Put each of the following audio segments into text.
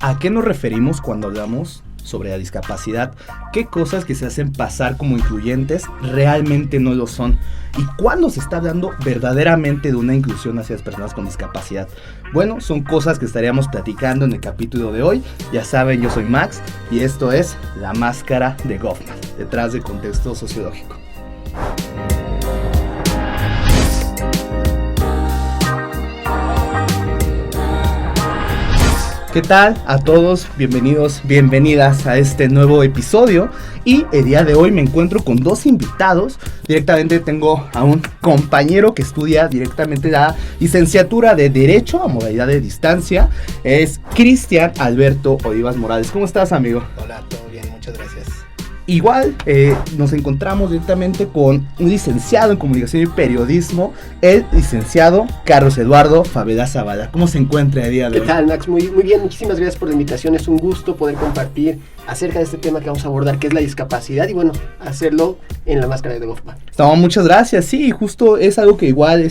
¿A qué nos referimos cuando hablamos sobre la discapacidad? ¿Qué cosas que se hacen pasar como incluyentes realmente no lo son? ¿Y cuándo se está hablando verdaderamente de una inclusión hacia las personas con discapacidad? Bueno, son cosas que estaríamos platicando en el capítulo de hoy. Ya saben, yo soy Max y esto es La Máscara de Goffman, detrás del contexto sociológico. ¿Qué tal a todos? Bienvenidos, bienvenidas a este nuevo episodio. Y el día de hoy me encuentro con dos invitados. Directamente tengo a un compañero que estudia directamente la licenciatura de Derecho a modalidad de distancia. Es Cristian Alberto Olivas Morales. ¿Cómo estás, amigo? Hola, todo bien, muchas gracias. Igual nos encontramos directamente con un licenciado en Comunicación y Periodismo, el licenciado Carlos Eduardo Favela Zavala. ¿Cómo se encuentra el día de hoy? ¿Qué tal, Max? Muy bien, muchísimas gracias por la invitación. Es un gusto poder compartir acerca de este tema que vamos a abordar, que es la discapacidad, y bueno, hacerlo en La Máscara de Goffman. No, muchas gracias. Sí, justo es algo que igual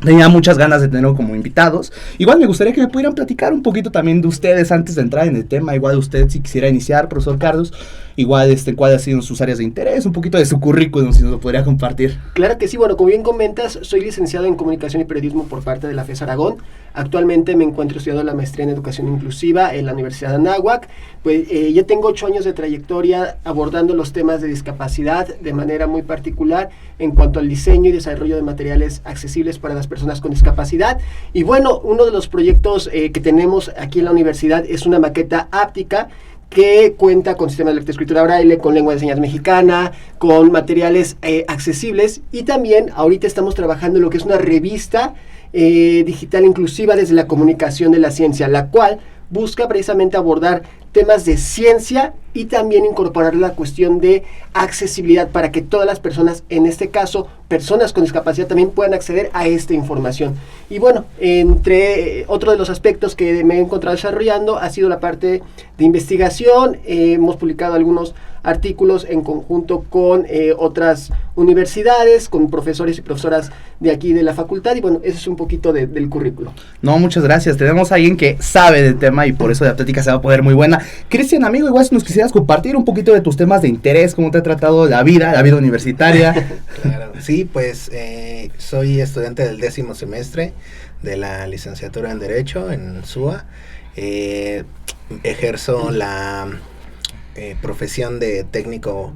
tenía muchas ganas de tenerlo como invitados. Igual me gustaría que me pudieran platicar un poquito también de ustedes antes de entrar en el tema. Igual usted, si quisiera iniciar, profesor Carlos, igual cuáles han sido sus áreas de interés, un poquito de su currículum, si nos lo podría compartir. Claro que sí, bueno, como bien comentas, soy licenciado en Comunicación y Periodismo por parte de la FES Aragón. Actualmente me encuentro estudiando la maestría en Educación Inclusiva en la Universidad de Anáhuac. Pues ya tengo 8 años de trayectoria abordando los temas de discapacidad de manera muy particular en cuanto al diseño y desarrollo de materiales accesibles para las personas con discapacidad. Y bueno, uno de los proyectos que tenemos aquí en la universidad es una maqueta áptica que cuenta con sistema de lectoescritura braille, con lengua de señas mexicana, con materiales accesibles, y también ahorita estamos trabajando en lo que es una revista digital inclusiva desde la comunicación de la ciencia, la cual busca precisamente abordar temas de ciencia y también incorporar la cuestión de accesibilidad para que todas las personas, en este caso personas con discapacidad, también puedan acceder a esta información. Y bueno, entre otro de los aspectos que me he encontrado desarrollando ha sido la parte de investigación. Hemos publicado algunos artículos en conjunto con otras universidades, con profesores y profesoras de aquí de la facultad, y bueno, eso es un poquito del currículo. No, muchas gracias. Tenemos a alguien que sabe del tema y por eso la plática se va a poder muy buena. Cristian, amigo, igual si nos quisieras compartir un poquito de tus temas de interés, cómo te ha tratado la vida universitaria. Claro, sí, pues soy estudiante del 10º semestre de la licenciatura en Derecho en SUA. Ejerzo la profesión de técnico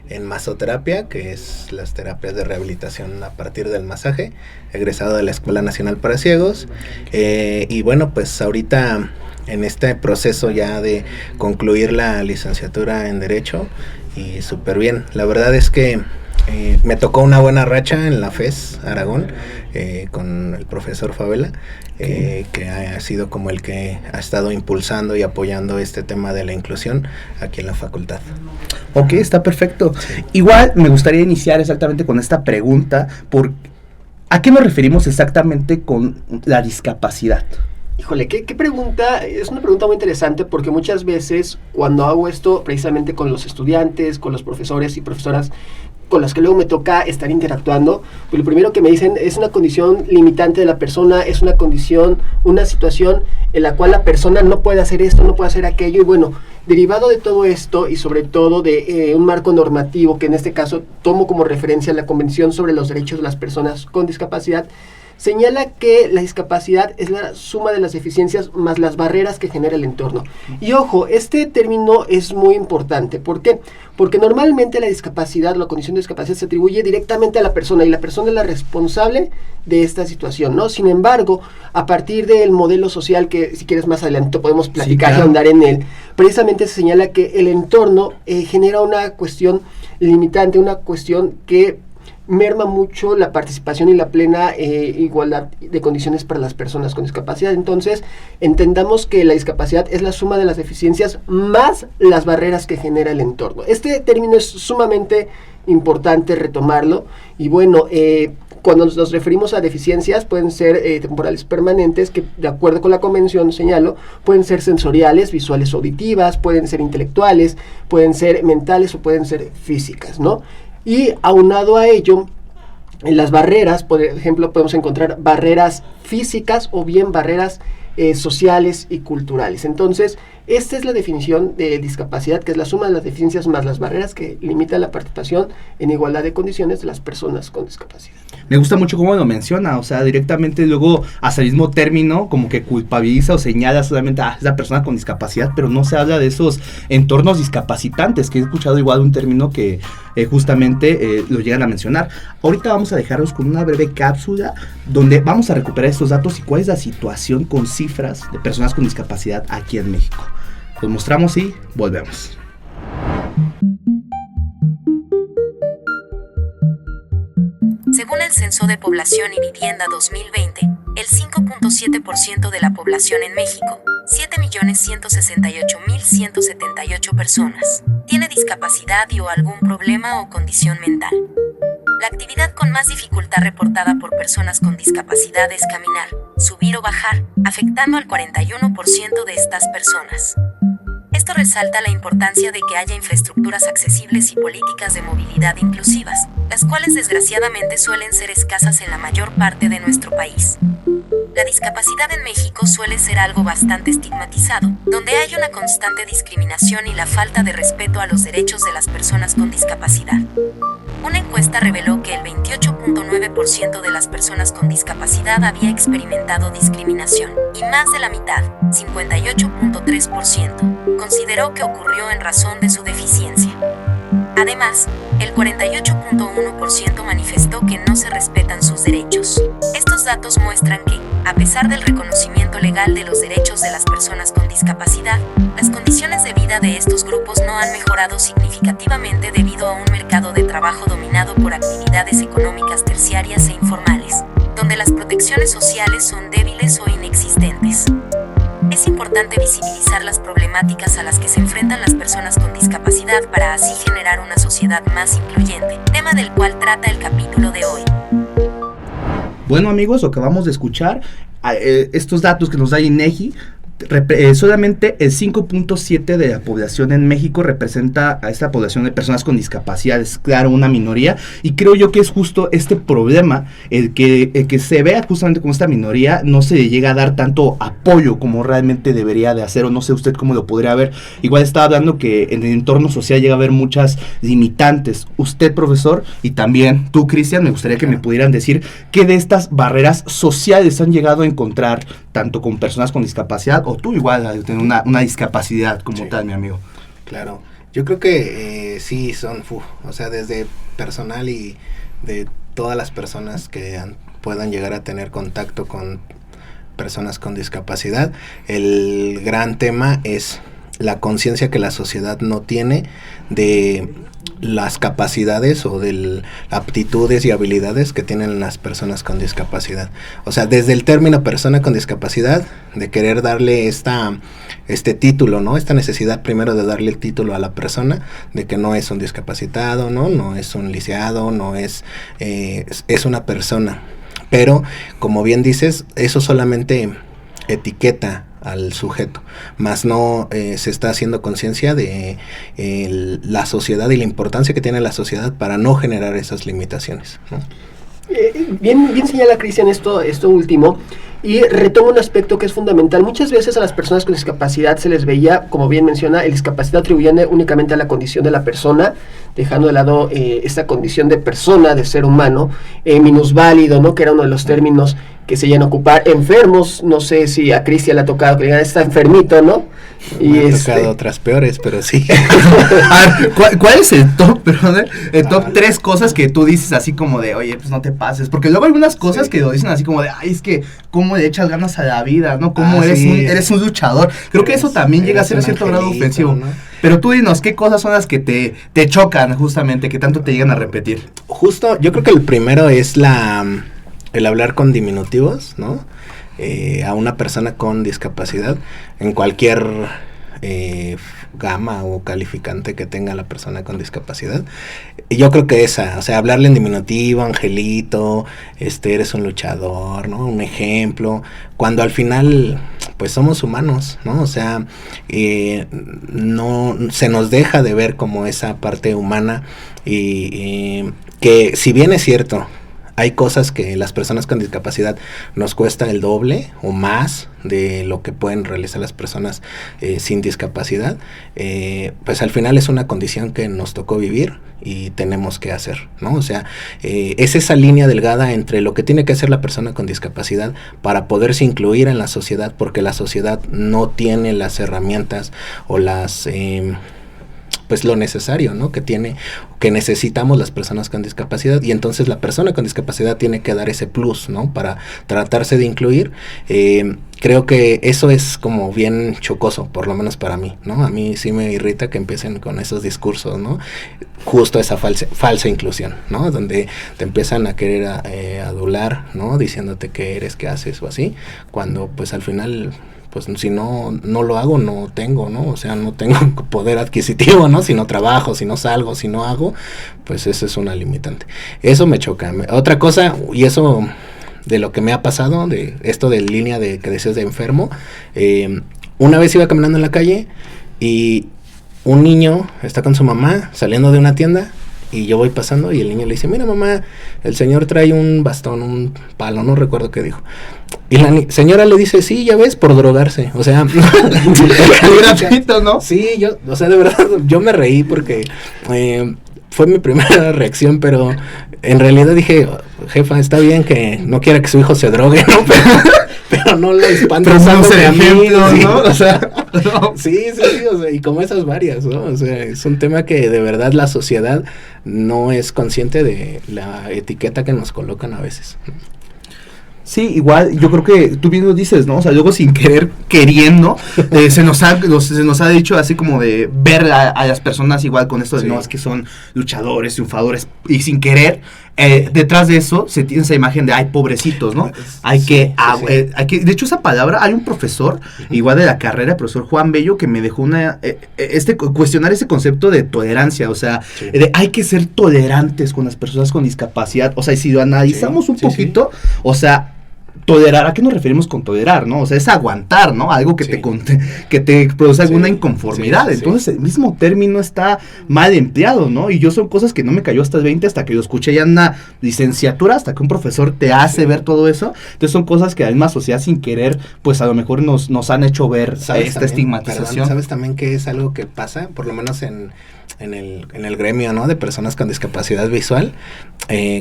en masoterapia, que es las terapias de rehabilitación a partir del masaje, egresado de la Escuela Nacional para Ciegos. Y bueno, pues ahorita en este proceso ya de concluir la licenciatura en Derecho, y súper bien. La verdad es que me tocó una buena racha en la FES Aragón con el profesor Favela, que ha sido como el que ha estado impulsando y apoyando este tema de la inclusión aquí en la facultad. Ok, está perfecto. Sí. Igual me gustaría iniciar exactamente con esta pregunta, ¿a qué nos referimos exactamente con la discapacidad? Híjole, ¿qué pregunta? Es una pregunta muy interesante, porque muchas veces cuando hago esto precisamente con los estudiantes, con los profesores y profesoras con las que luego me toca estar interactuando, pues lo primero que me dicen es una condición limitante de la persona, es una condición, una situación en la cual la persona no puede hacer esto, no puede hacer aquello. Y bueno, derivado de todo esto y sobre todo de un marco normativo, que en este caso tomo como referencia la Convención sobre los Derechos de las Personas con Discapacidad, señala que la discapacidad es la suma de las deficiencias más las barreras que genera el entorno. Y ojo, este término es muy importante. ¿Por qué? Porque normalmente la discapacidad, la condición de discapacidad se atribuye directamente a la persona, y la persona es la responsable de esta situación, ¿no? Sin embargo, a partir del modelo social, que si quieres más adelante podemos platicar, sí, claro, y ahondar en él, precisamente se señala que el entorno genera una cuestión limitante, una cuestión que merma mucho la participación y la plena igualdad de condiciones para las personas con discapacidad. Entonces, entendamos que la discapacidad es la suma de las deficiencias más las barreras que genera el entorno. Este término es sumamente importante retomarlo, y bueno, cuando nos referimos a deficiencias pueden ser temporales permanentes, que de acuerdo con la convención, señalo, pueden ser sensoriales, visuales o auditivas, pueden ser intelectuales, pueden ser mentales o pueden ser físicas, ¿no? Y aunado a ello, en las barreras, por ejemplo, podemos encontrar barreras físicas o bien barreras sociales y culturales. Entonces, esta es la definición de discapacidad, que es la suma de las deficiencias más las barreras que limitan la participación en igualdad de condiciones de las personas con discapacidad. Me gusta mucho cómo lo menciona, o sea, directamente luego hasta el mismo término como que culpabiliza o señala solamente a esa persona con discapacidad, pero no se habla de esos entornos discapacitantes, que he escuchado igual un término que justamente lo llegan a mencionar. Ahorita vamos a dejarlos con una breve cápsula donde vamos a recuperar estos datos y cuál es la situación con cifras de personas con discapacidad aquí en México. Los mostramos y volvemos. Según el Censo de Población y Vivienda 2020, el 5.7% de la población en México, 7.168.178 personas, tiene discapacidad y o algún problema o condición mental. La actividad con más dificultad reportada por personas con discapacidad es caminar, subir o bajar, afectando al 41% de estas personas. Esto resalta la importancia de que haya infraestructuras accesibles y políticas de movilidad inclusivas, las cuales desgraciadamente suelen ser escasas en la mayor parte de nuestro país. La discapacidad en México suele ser algo bastante estigmatizado, donde hay una constante discriminación y la falta de respeto a los derechos de las personas con discapacidad. Una encuesta reveló que el 28.9% de las personas con discapacidad había experimentado discriminación, y más de la mitad, 58.3%, consideró que ocurrió en razón de su deficiencia. Además, el 48.1% manifestó que no se respetan sus derechos. Estos datos muestran que, a pesar del reconocimiento legal de los derechos de las personas con discapacidad, las condiciones de vida de estos grupos no han mejorado significativamente debido a un mercado de trabajo dominado por actividades económicas terciarias e informales, donde las protecciones sociales son débiles o inexistentes. Es importante visibilizar las problemáticas a las que se enfrentan las personas con discapacidad para así generar una sociedad más incluyente, tema del cual trata el capítulo de hoy. Bueno amigos, lo que acabamos de escuchar, estos datos que nos da INEGI, solamente el 5.7 de la población en México representa a esta población de personas con discapacidades, claro, una minoría, y creo yo que es justo este problema el que se vea justamente como esta minoría no se le llega a dar tanto apoyo como realmente debería de hacer, o no sé usted cómo lo podría ver. Igual estaba hablando que en el entorno social llega a haber muchas limitantes. Usted, profesor, y también tú, Cristian, me gustaría que me pudieran decir qué de estas barreras sociales han llegado a encontrar tanto con personas con discapacidad o tú igual al tener una discapacidad como tal, mi amigo. Claro, yo creo que sí son, o sea, desde personal y de todas las personas que puedan llegar a tener contacto con personas con discapacidad, el gran tema es la conciencia que la sociedad no tiene de las capacidades o de las aptitudes y habilidades que tienen las personas con discapacidad. O sea, desde el término persona con discapacidad, de querer darle este título, ¿no? Esta necesidad primero de darle el título a la persona, de que no es un discapacitado, no es un lisiado, no es una persona. Pero, como bien dices, eso solamente etiqueta al sujeto, más no se está haciendo conciencia de la sociedad y la importancia que tiene la sociedad para no generar esas limitaciones, ¿no? Bien señala Cristian esto último, y retoma un aspecto que es fundamental. Muchas veces a las personas con discapacidad se les veía, como bien menciona, el discapacidad atribuyendo únicamente a la condición de la persona, dejando de lado esta condición de persona, de ser humano, minusválido, ¿no? Que era uno de los términos que se llegan a ocupar. Enfermos, no sé si a Cristian le ha tocado que le digan, está enfermito, ¿no? Me ha tocado otras peores, pero sí. A ver, ¿cuál es el top, perdón, el top 3 cosas que tú dices así como de, oye, pues no te pases? Porque luego hay algunas cosas que lo dicen así como de, ay, es que cómo le echas ganas a la vida, ¿no? Cómo eres un luchador. Creo que eso también llega a ser a cierto grado ofensivo, ¿no? Pero tú dinos, ¿qué cosas son las que te chocan justamente, que tanto te llegan a repetir? Justo, yo creo que el primero es el hablar con diminutivos, ¿no? A una persona con discapacidad, en cualquier gama o calificante que tenga la persona con discapacidad. Y yo creo que o sea, hablarle en diminutivo, angelito, eres un luchador, ¿no? Un ejemplo, cuando al final, pues somos humanos, ¿no? O sea, no se nos deja de ver como esa parte humana y que si bien es cierto, Hay cosas que las personas con discapacidad nos cuesta el doble o más de lo que pueden realizar las personas sin discapacidad. Pues al final es una condición que nos tocó vivir y tenemos que hacer, ¿no? O sea, es esa línea delgada entre lo que tiene que hacer la persona con discapacidad para poderse incluir en la sociedad, porque la sociedad no tiene las herramientas o las... pues lo necesario, ¿no? Que necesitamos las personas con discapacidad, y entonces la persona con discapacidad tiene que dar ese plus, ¿no? Para tratarse de incluir. Creo que eso es como bien chocoso, por lo menos para mí, ¿no? A mí sí me irrita que empiecen con esos discursos, ¿no? Justo esa falsa inclusión, ¿no? Donde te empiezan a querer adular, ¿no? Diciéndote qué eres, qué haces o así, cuando pues al final... pues si no lo hago, no tengo, ¿no? O sea, no tengo poder adquisitivo, ¿no? Si no trabajo, si no salgo, si no hago, pues eso es una limitante. Eso me choca. Otra cosa, y eso de lo que me ha pasado, de esto de línea de que decías de enfermo, una vez iba caminando en la calle y un niño está con su mamá saliendo de una tienda, y yo voy pasando y el niño le dice, mira mamá, el señor trae un bastón, un palo, no recuerdo qué dijo. Y la señora le dice, sí, ya ves, por drogarse. O sea, gratuito, ¿no? Sí, o sea, de verdad, yo me reí porque fue mi primera reacción, pero en realidad dije, jefa, está bien que no quiera que su hijo se drogue, ¿no? Pero no le espanta usándome a mí, ¿no? O sea, no. Sí, o sea, y como esas varias, ¿no? O sea, es un tema que de verdad la sociedad no es consciente de la etiqueta que nos colocan a veces. Sí, igual, yo creo que tú bien lo dices, ¿no? O sea, luego sin querer, queriendo, se nos ha dicho así como de ver a las personas igual con esto de no, es que son luchadores, triunfadores, y sin querer, detrás de eso se tiene esa imagen de, ay, pobrecitos, ¿no? Hay que, de hecho esa palabra, hay un profesor, igual de la carrera, el profesor Juan Bello, que me dejó cuestionar ese concepto de tolerancia, o sea, de hay que ser tolerantes con las personas con discapacidad, o sea, y si lo analizamos un poquito, o sea, tolerar, ¿a qué nos referimos con tolerar, no? O sea, es aguantar, ¿no? Algo que te produce alguna inconformidad. Entonces, el mismo término está mal empleado, ¿no? Y son cosas que no me cayó hasta el 20, hasta que yo escuché ya en una licenciatura, hasta que un profesor te hace ver todo eso. Entonces, son cosas que la misma sociedad sin querer, pues a lo mejor nos han hecho ver esta también, estigmatización. ¿Sabes también que es algo que pasa? Por lo menos en el gremio, ¿no? De personas con discapacidad visual.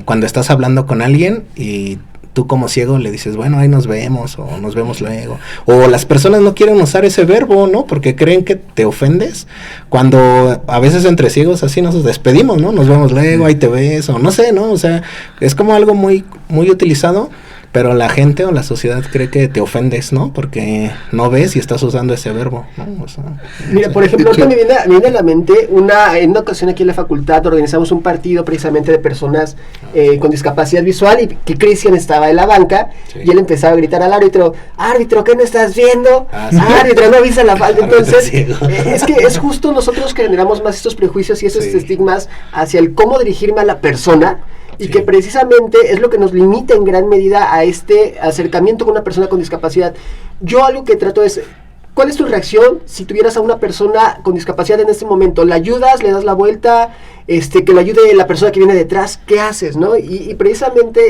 Cuando estás hablando con alguien y tú como ciego le dices, bueno, ahí nos vemos, o nos vemos luego. O las personas no quieren usar ese verbo, ¿no? Porque creen que te ofendes. Cuando a veces entre ciegos así nos despedimos, ¿no? Nos vemos luego, ahí te ves, o no sé, ¿no? O sea, es como algo muy, muy utilizado, pero la gente o la sociedad cree que te ofendes, ¿no? Porque no ves y estás usando ese verbo, ¿no? O sea, mira, por ejemplo, ahorita me viene a la mente en una ocasión aquí en la facultad organizamos un partido precisamente de personas con discapacidad visual, y que Cristian estaba en la banca, y él empezaba a gritar al árbitro, ¿qué no estás viendo? Árbitro, no avisa la falta. Entonces, es que es justo nosotros que generamos más estos prejuicios y esos estigmas hacia el cómo dirigirme a la persona, y que precisamente es lo que nos limita en gran medida a este acercamiento con una persona con discapacidad. Yo algo que trato es, ¿cuál es tu reacción si tuvieras a una persona con discapacidad en este momento? ¿La ayudas? ¿Le das la vuelta? Que le ayude la persona que viene detrás. ¿Qué haces, no? Y precisamente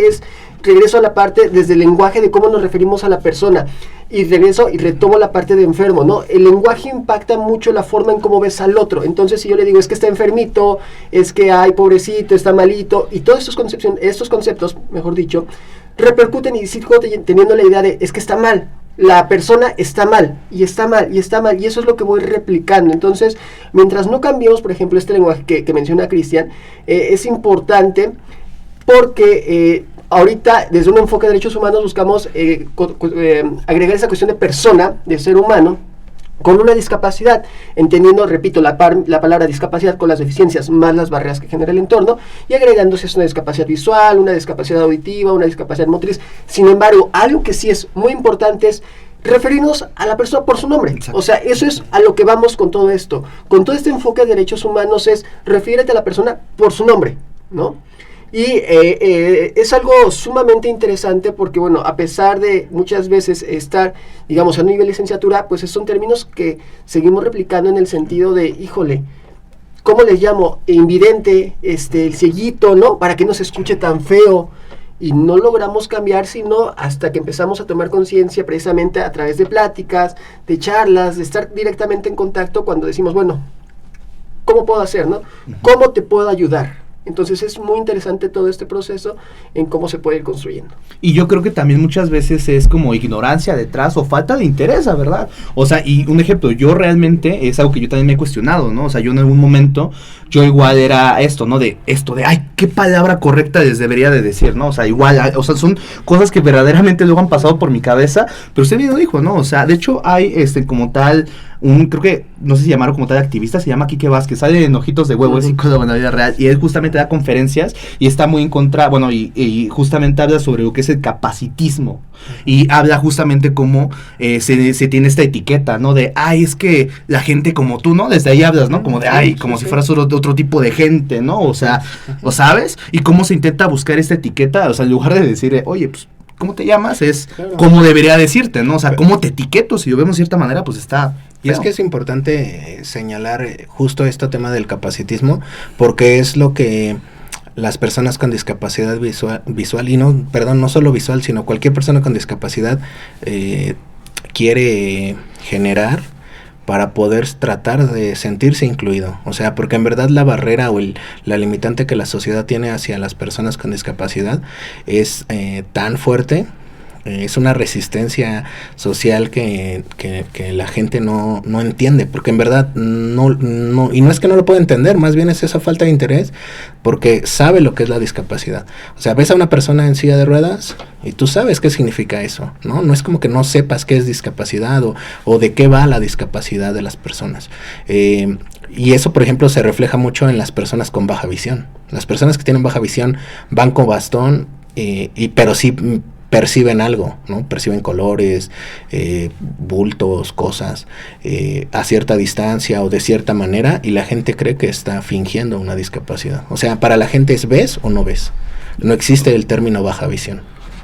regreso a la parte desde el lenguaje de cómo nos referimos a la persona, y regreso y retomo la parte de enfermo, ¿no? El lenguaje impacta mucho la forma en cómo ves al otro. Entonces, si yo le digo, es que está enfermito, es que ay, pobrecito, está malito, y todos estos conceptos, mejor dicho, repercuten, y sigo teniendo la idea de, es que está mal, la persona está mal, y está mal, y está mal, y eso es lo que voy replicando. Entonces, mientras no cambiemos, por ejemplo, este lenguaje que menciona Cristian, es importante, porque ahorita, desde un enfoque de derechos humanos, buscamos agregar esa cuestión de persona, de ser humano, con una discapacidad, entendiendo, repito, la palabra discapacidad con las deficiencias más las barreras que genera el entorno, y agregándose una discapacidad visual, una discapacidad auditiva, una discapacidad motriz. Sin embargo, algo que sí es muy importante es referirnos a la persona por su nombre. Exacto. O sea, eso es a lo que vamos con todo esto. Con todo este enfoque de derechos humanos es, refiérete a la persona por su nombre, ¿no? Y es algo sumamente interesante porque, bueno, a pesar de muchas veces estar, digamos, a nivel de licenciatura, pues son términos que seguimos replicando en el sentido de, híjole, ¿cómo les llamo? Invidente, el cieguito, ¿no? Para que no se escuche tan feo. Y no logramos cambiar sino hasta que empezamos a tomar conciencia precisamente a través de pláticas, de charlas, de estar directamente en contacto cuando decimos, bueno, ¿cómo puedo hacer, no? ¿Cómo te puedo ayudar? Entonces es muy interesante todo este proceso en cómo se puede ir construyendo. Y yo creo que también muchas veces es como ignorancia detrás o falta de interés, ¿verdad? O sea, y un ejemplo, yo realmente es algo que yo también me he cuestionado, ¿no? O sea, yo en algún momento, yo igual era esto, ¿no? De, ay, ¿qué palabra correcta les debería de decir, ¿no? O sea, igual, o sea, son cosas que verdaderamente luego han pasado por mi cabeza, pero usted bien lo dijo, ¿no? O sea, de hecho hay, como tal, creo que, no sé si llamarlo como tal activista, se llama Quique Vázquez, sale en Ojitos de Huevo, es psicólogo en la vida real, y él justamente da conferencias, y está muy en contra, bueno, y justamente habla sobre lo que es el capacitismo, y habla justamente cómo se tiene esta etiqueta, ¿no? De, es que la gente como tú, ¿no? Desde ahí hablas, ¿no? Como de, como si fueras otro tipo de gente, ¿no? O sea, ¿lo sabes? Y cómo se intenta buscar esta etiqueta, o sea, en lugar de decir, oye, pues, ¿cómo te llamas? Es cómo debería decirte, ¿no? O sea, ¿cómo te etiqueto? Si lo vemos de cierta manera, pues está... Y es que es importante señalar justo este tema del capacitismo, porque es lo que las personas con discapacidad visual y no solo visual, sino cualquier persona con discapacidad quiere generar para poder tratar de sentirse incluido. O sea, porque en verdad la barrera o la limitante que la sociedad tiene hacia las personas con discapacidad es tan fuerte, es una resistencia social que la gente no entiende, porque en verdad y no es que no lo pueda entender, más bien es esa falta de interés, porque sabe lo que es la discapacidad. O sea, ves a una persona en silla de ruedas y tú sabes qué significa eso, ¿no? No es como que no sepas qué es discapacidad o de qué va la discapacidad de las personas. Y eso, por ejemplo, se refleja mucho en las personas con baja visión. Las personas que tienen baja visión van con bastón, pero sí perciben algo, ¿no? Perciben colores, bultos, cosas, a cierta distancia o de cierta manera, y la gente cree que está fingiendo una discapacidad. O sea, para la gente es ves o no ves. No existe el término baja visión.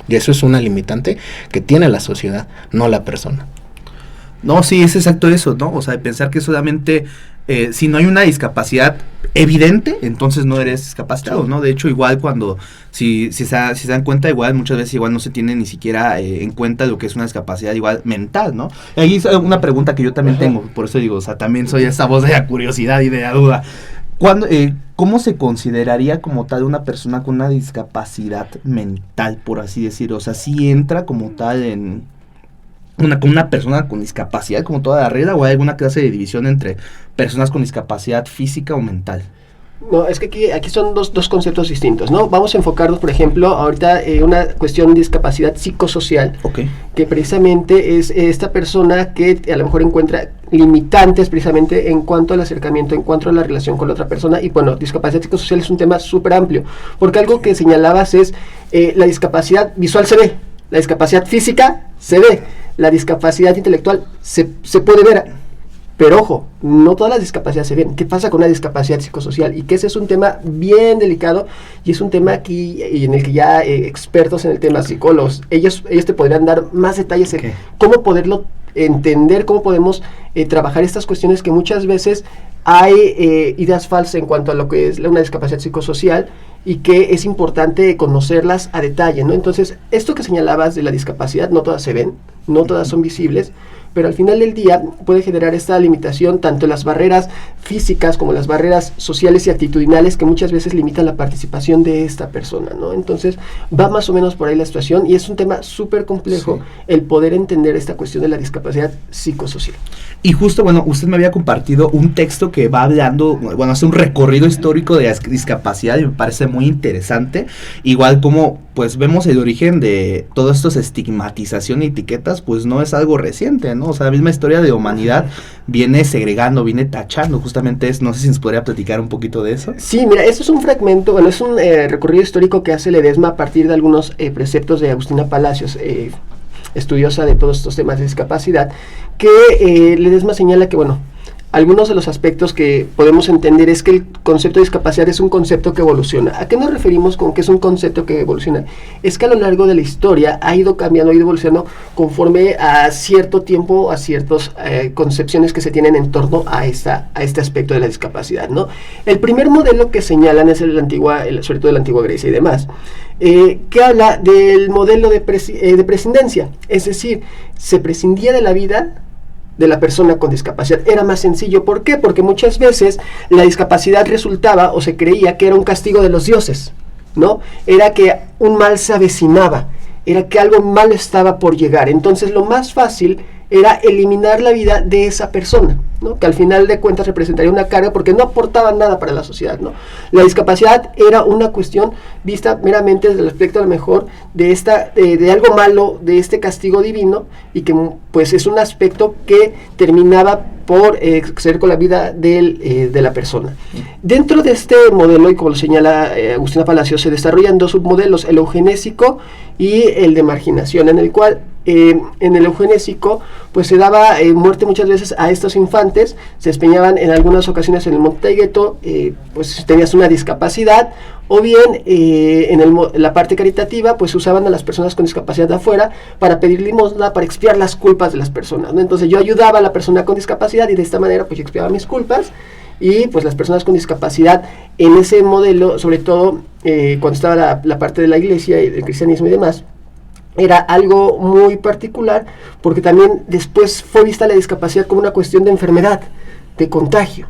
Y eso es una limitante que tiene la sociedad, no la persona. No, sí, es exacto eso, ¿no? O sea, de pensar que solamente si no hay una discapacidad evidente, entonces no eres discapacitado, ¿no? De hecho, igual cuando, si se dan cuenta, igual muchas veces igual no se tiene ni siquiera en cuenta lo que es una discapacidad igual mental, ¿no? Y ahí es una pregunta que yo también tengo, por eso digo, o sea, también soy esa voz de la curiosidad y de la duda. ¿Cómo se consideraría como tal una persona con una discapacidad mental, por así decirlo? O sea, ¿sí entra como tal en una persona con discapacidad como toda la regla, o hay alguna clase de división entre personas con discapacidad física o mental? No, es que aquí son dos conceptos distintos, ¿no? Vamos a enfocarnos, por ejemplo, ahorita una cuestión de discapacidad psicosocial, que precisamente es esta persona que a lo mejor encuentra limitantes precisamente en cuanto al acercamiento, en cuanto a la relación con la otra persona. Y bueno, discapacidad psicosocial es un tema súper amplio, porque algo que señalabas es la discapacidad visual se ve, la discapacidad física se ve, la discapacidad intelectual se puede ver, pero ojo, no todas las discapacidades se ven. ¿Qué pasa con una discapacidad psicosocial? Y que ese es un tema bien delicado, y es un tema aquí en el que ya expertos en el tema, psicólogos, ellos te podrían dar más detalles en cómo poderlo entender, cómo podemos trabajar estas cuestiones, que muchas veces hay ideas falsas en cuanto a lo que es una discapacidad psicosocial, y que es importante conocerlas a detalle, ¿no? Entonces, esto que señalabas de la discapacidad, no todas se ven, no todas son visibles, pero al final del día puede generar esta limitación, tanto las barreras físicas como las barreras sociales y actitudinales, que muchas veces limitan la participación de esta persona, ¿no? Entonces, va más o menos por ahí la situación, y es un tema súper complejo el poder entender esta cuestión de la discapacidad psicosocial. Y justo, bueno, usted me había compartido un texto que va hablando, bueno, hace un recorrido histórico de la discapacidad, y me parece muy interesante. Igual como, pues, vemos el origen de todas estas estigmatización y etiquetas, pues no es algo reciente, ¿no? O sea, la misma historia de humanidad viene segregando, viene tachando, justamente no sé si nos podría platicar un poquito de eso. Sí, mira, esto es un fragmento, bueno, es un recorrido histórico que hace Ledesma a partir de algunos preceptos de Agustina Palacios, estudiosa de todos estos temas de discapacidad, que Ledesma señala que, bueno, algunos de los aspectos que podemos entender es que el concepto de discapacidad es un concepto que evoluciona. ¿A qué nos referimos con que es un concepto que evoluciona? Es que a lo largo de la historia ha ido cambiando, ha ido evolucionando conforme a cierto tiempo, a ciertas concepciones que se tienen en torno a este aspecto de la discapacidad, ¿no? El primer modelo que señalan es sobre todo de la antigua Grecia y demás, que habla del modelo de prescindencia, es decir, se prescindía de la vida de la persona con discapacidad. Era más sencillo. ¿Por qué? Porque muchas veces la discapacidad resultaba o se creía que era un castigo de los dioses, ¿no? Era que un mal se avecinaba, era que algo malo estaba por llegar. Entonces lo más fácil era eliminar la vida de esa persona, ¿no? Que al final de cuentas representaría una carga porque no aportaba nada para la sociedad, ¿no? La discapacidad era una cuestión vista meramente desde el aspecto a lo mejor de algo malo, de este castigo divino, y que pues es un aspecto que terminaba por exceder con la vida de la persona. Dentro de este modelo, y como lo señala Agustina Palacios, se desarrollan dos submodelos, el eugenésico y el de marginación, en el cual en el eugenésico pues se daba muerte muchas veces a estos infantes, se despeñaban en algunas ocasiones en el monte Taygeto, pues tenías una discapacidad, o bien en la parte caritativa pues usaban a las personas con discapacidad de afuera para pedir limosna, para expiar las culpas de las personas, ¿no? Entonces yo ayudaba a la persona con discapacidad y de esta manera pues yo expiaba mis culpas, y pues las personas con discapacidad en ese modelo, sobre todo cuando estaba la parte de la iglesia y del cristianismo y demás, era algo muy particular porque también después fue vista la discapacidad como una cuestión de enfermedad, de contagio.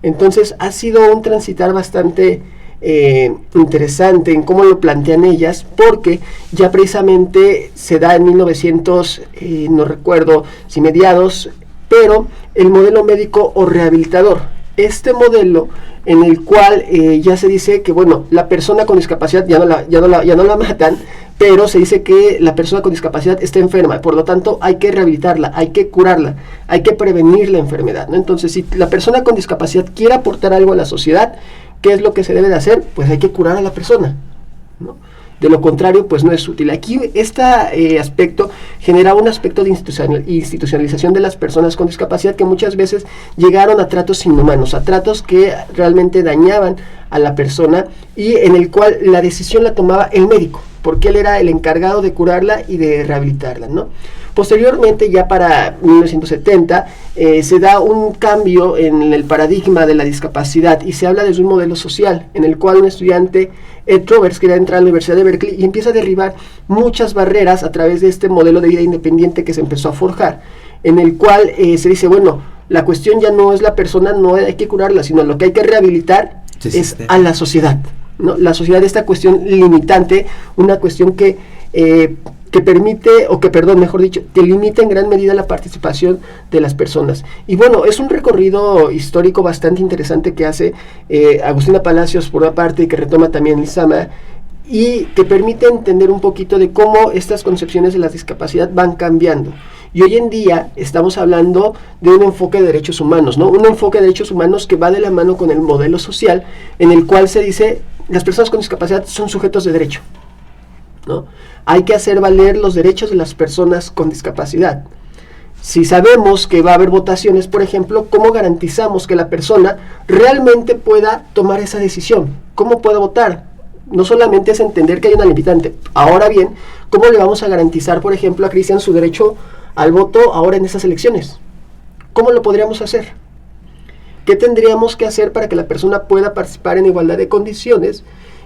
Entonces ha sido un transitar bastante interesante en cómo lo plantean ellas, porque ya precisamente se da en 1900, no recuerdo si mediados, pero el modelo médico o rehabilitador. Este modelo en el cual ya se dice que bueno, la persona con discapacidad ya no la matan, pero se dice que la persona con discapacidad está enferma, por lo tanto hay que rehabilitarla, hay que curarla, hay que prevenir la enfermedad, ¿no? Entonces, si la persona con discapacidad quiere aportar algo a la sociedad, ¿qué es lo que se debe de hacer? Pues hay que curar a la persona, ¿no? De lo contrario, pues no es útil. Aquí este aspecto genera un aspecto de institucionalización de las personas con discapacidad que muchas veces llegaron a tratos inhumanos, a tratos que realmente dañaban a la persona y en el cual la decisión la tomaba el médico, porque él era el encargado de curarla y de rehabilitarla, ¿no? Posteriormente, ya para 1970, se da un cambio en el paradigma de la discapacidad y se habla desde un modelo social, en el cual un estudiante, Ed Roberts, quería entrar a la Universidad de Berkeley y empieza a derribar muchas barreras a través de este modelo de vida independiente que se empezó a forjar, en el cual se dice, bueno, la cuestión ya no es la persona, no hay que curarla, sino lo que hay que rehabilitar es a la sociedad, ¿no? La sociedad, esta cuestión limitante, una cuestión que permite, que limita en gran medida la participación de las personas. Y bueno, es un recorrido histórico bastante interesante que hace Agustina Palacios por una parte y que retoma también Lizama, y que permite entender un poquito de cómo estas concepciones de la discapacidad van cambiando. Y hoy en día estamos hablando de un enfoque de derechos humanos, ¿no? Un enfoque de derechos humanos que va de la mano con el modelo social, en el cual se dice, las personas con discapacidad son sujetos de derecho, ¿no? Hay que hacer valer los derechos de las personas con discapacidad. Si sabemos que va a haber votaciones, por ejemplo, ¿cómo garantizamos que la persona realmente pueda tomar esa decisión? ¿Cómo puede votar? No solamente es entender que hay una limitante. Ahora bien, ¿cómo le vamos a garantizar, por ejemplo, a Cristian su derecho al voto ahora en esas elecciones? ¿Cómo lo podríamos hacer? ¿Qué tendríamos que hacer para que la persona pueda participar en igualdad de condiciones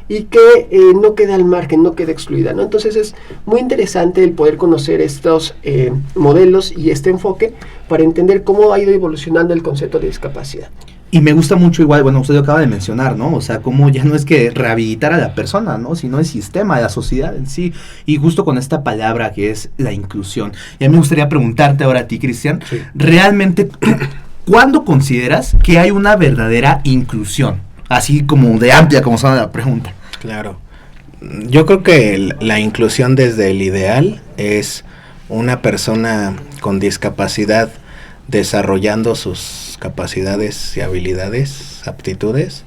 y que no quede al margen, no quede excluida, ¿no? Entonces es muy interesante el poder conocer estos modelos y este enfoque para entender cómo ha ido evolucionando el concepto de discapacidad. Y me gusta mucho igual, bueno, usted lo acaba de mencionar, ¿no? O sea, cómo ya no es que rehabilitar a la persona, ¿no? Sino el sistema, la sociedad en sí. Y justo con esta palabra que es la inclusión. Y a mí me gustaría preguntarte ahora a ti, Cristian, sí. ¿Realmente tú, cuándo consideras que hay una verdadera inclusión? Así como de amplia, como suena la pregunta. Claro. Yo creo que la inclusión desde el ideal es una persona con discapacidad desarrollando sus capacidades y habilidades, aptitudes,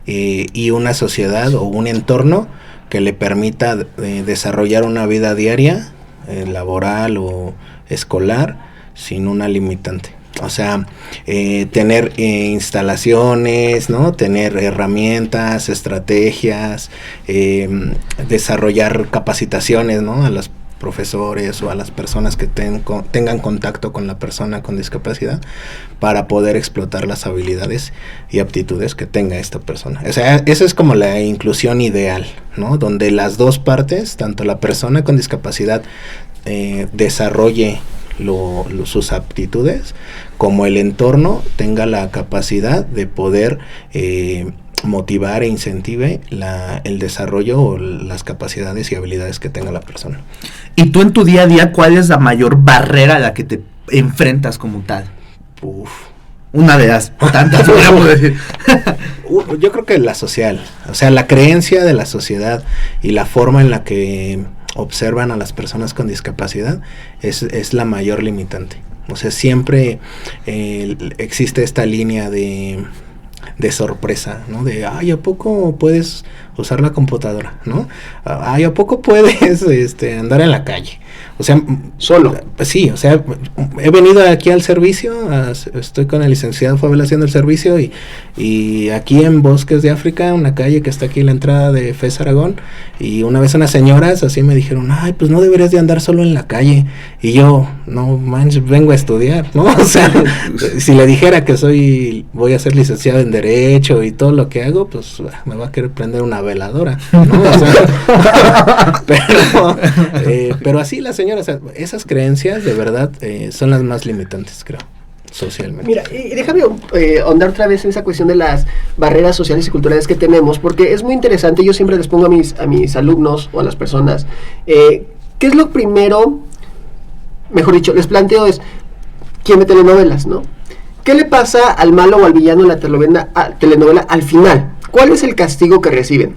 y una sociedad o un entorno que le permita desarrollar una vida diaria, laboral o escolar, sin una limitante. O sea, tener instalaciones, ¿no? Tener herramientas, estrategias, desarrollar capacitaciones, ¿no? A los profesores o a las personas que tengan contacto con la persona con discapacidad para poder explotar las habilidades y aptitudes que tenga esta persona. O sea, esa es como la inclusión ideal, ¿no? Donde las dos partes, tanto la persona con discapacidad desarrolle sus aptitudes, como el entorno tenga la capacidad de poder motivar e incentive el desarrollo o las capacidades y habilidades que tenga la persona. Y tú en tu día a día, ¿cuál es la mayor barrera a la que te enfrentas como tal? Una de las tantas, podríamos decir. Yo creo que la social, o sea, la creencia de la sociedad y la forma en la que observan a las personas con discapacidad es la mayor limitante. O sea, siempre existe esta línea de sorpresa, ¿no? De, ay, ¿a poco puedes usar la computadora, ¿no? Ay, ¿a poco puedes andar en la calle? O sea, solo. Sí, o sea, he venido aquí al servicio, estoy con el licenciado Fabel haciendo el servicio y aquí en Bosques de África, una calle que está aquí en la entrada de FES Aragón, y una vez unas señoras así me dijeron, ay, pues no deberías de andar solo en la calle, y yo, no manches, vengo a estudiar, ¿no? O sea, si le dijera que voy a ser licenciado en Derecho y todo lo que hago, pues me va a querer prender una veladora, ¿no? O sea, pero así la señora, o sea, esas creencias de verdad son las más limitantes, creo, socialmente. Mira, y déjame ahondar otra vez en esa cuestión de las barreras sociales y culturales que tenemos, porque es muy interesante. Yo siempre les pongo a mis alumnos o a las personas, ¿qué es lo primero? Mejor dicho, les planteo ¿quién ve telenovelas, no? ¿Qué le pasa al malo o al villano de la telenovela al final? ¿Cuál es el castigo que reciben?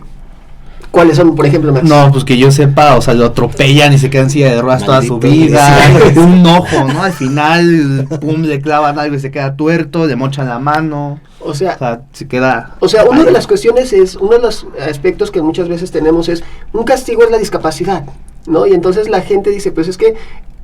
¿Cuáles son, por ejemplo, Max? No, pues que yo sepa, o sea, lo atropellan y se quedan en silla de ruedas toda su vida. Un ojo, ¿no? Al final, pum, le clavan algo y se queda tuerto, le mochan la mano. O sea, se queda... O sea, una de las cuestiones uno de los aspectos que muchas veces tenemos es, un castigo es la discapacidad, ¿no? Y entonces la gente dice, pues es que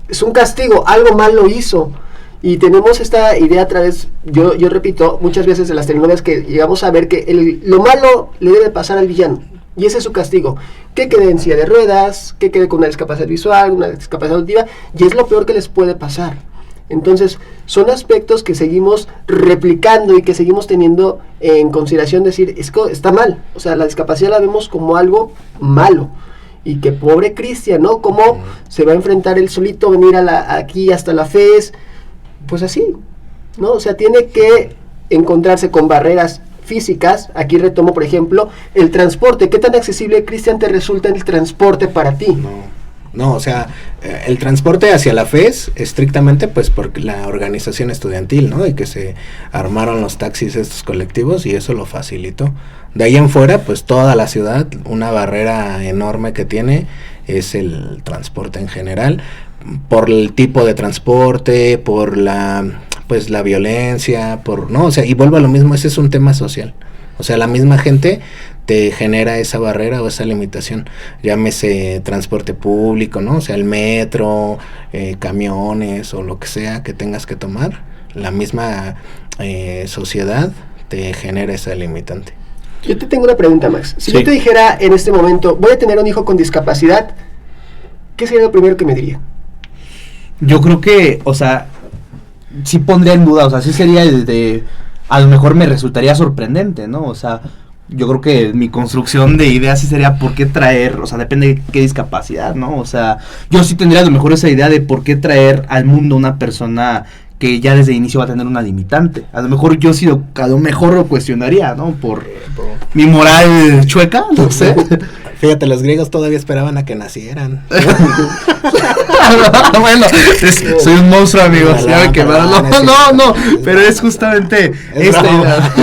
es un castigo, algo mal lo hizo. Y tenemos esta idea a través, yo repito, muchas veces de las telenovelas que llegamos a ver que lo malo le debe pasar al villano. Y ese es su castigo, que quede en silla de ruedas, que quede con una discapacidad visual, una discapacidad auditiva, y es lo peor que les puede pasar. Entonces, son aspectos que seguimos replicando y que seguimos teniendo en consideración, decir, está mal. O sea, la discapacidad la vemos como algo malo. Y que pobre Cristian, ¿no? ¿Cómo se va a enfrentar él solito, venir aquí hasta la FES? Pues así, ¿no? O sea, tiene que encontrarse con barreras físicas. Aquí retomo, por ejemplo, el transporte. ¿Qué tan accesible, Cristian, te resulta el transporte para ti? No, o sea, el transporte hacia la FES, estrictamente, pues, por la organización estudiantil, ¿no? Y que se armaron los taxis estos colectivos y eso lo facilitó. De ahí en fuera, pues, toda la ciudad, una barrera enorme que tiene es el transporte en general, por el tipo de transporte, por la violencia, o sea, y vuelvo a lo mismo, ese es un tema social. O sea, la misma gente te genera esa barrera o esa limitación, llámese transporte público, ¿no? O sea, el metro, camiones o lo que sea que tengas que tomar, la misma sociedad te genera esa limitante. Yo te tengo una pregunta, Max. Si yo te dijera en este momento, voy a tener un hijo con discapacidad, ¿qué sería lo primero que me diría? Yo creo que, o sea, sí pondría en duda, o sea, sí sería a lo mejor me resultaría sorprendente, ¿no? O sea, yo creo que mi construcción de ideas sí sería por qué traer, o sea, depende de qué discapacidad, ¿no? O sea, yo sí tendría a lo mejor esa idea de por qué traer al mundo una persona que ya desde el inicio va a tener una limitante. A lo mejor yo sí a lo mejor lo cuestionaría, ¿no? Por mi moral chueca, no sé. Fíjate, los griegos todavía esperaban a que nacieran. Bueno, soy un monstruo, amigos. Ya me quemaron. No, pero es justamente esta idea.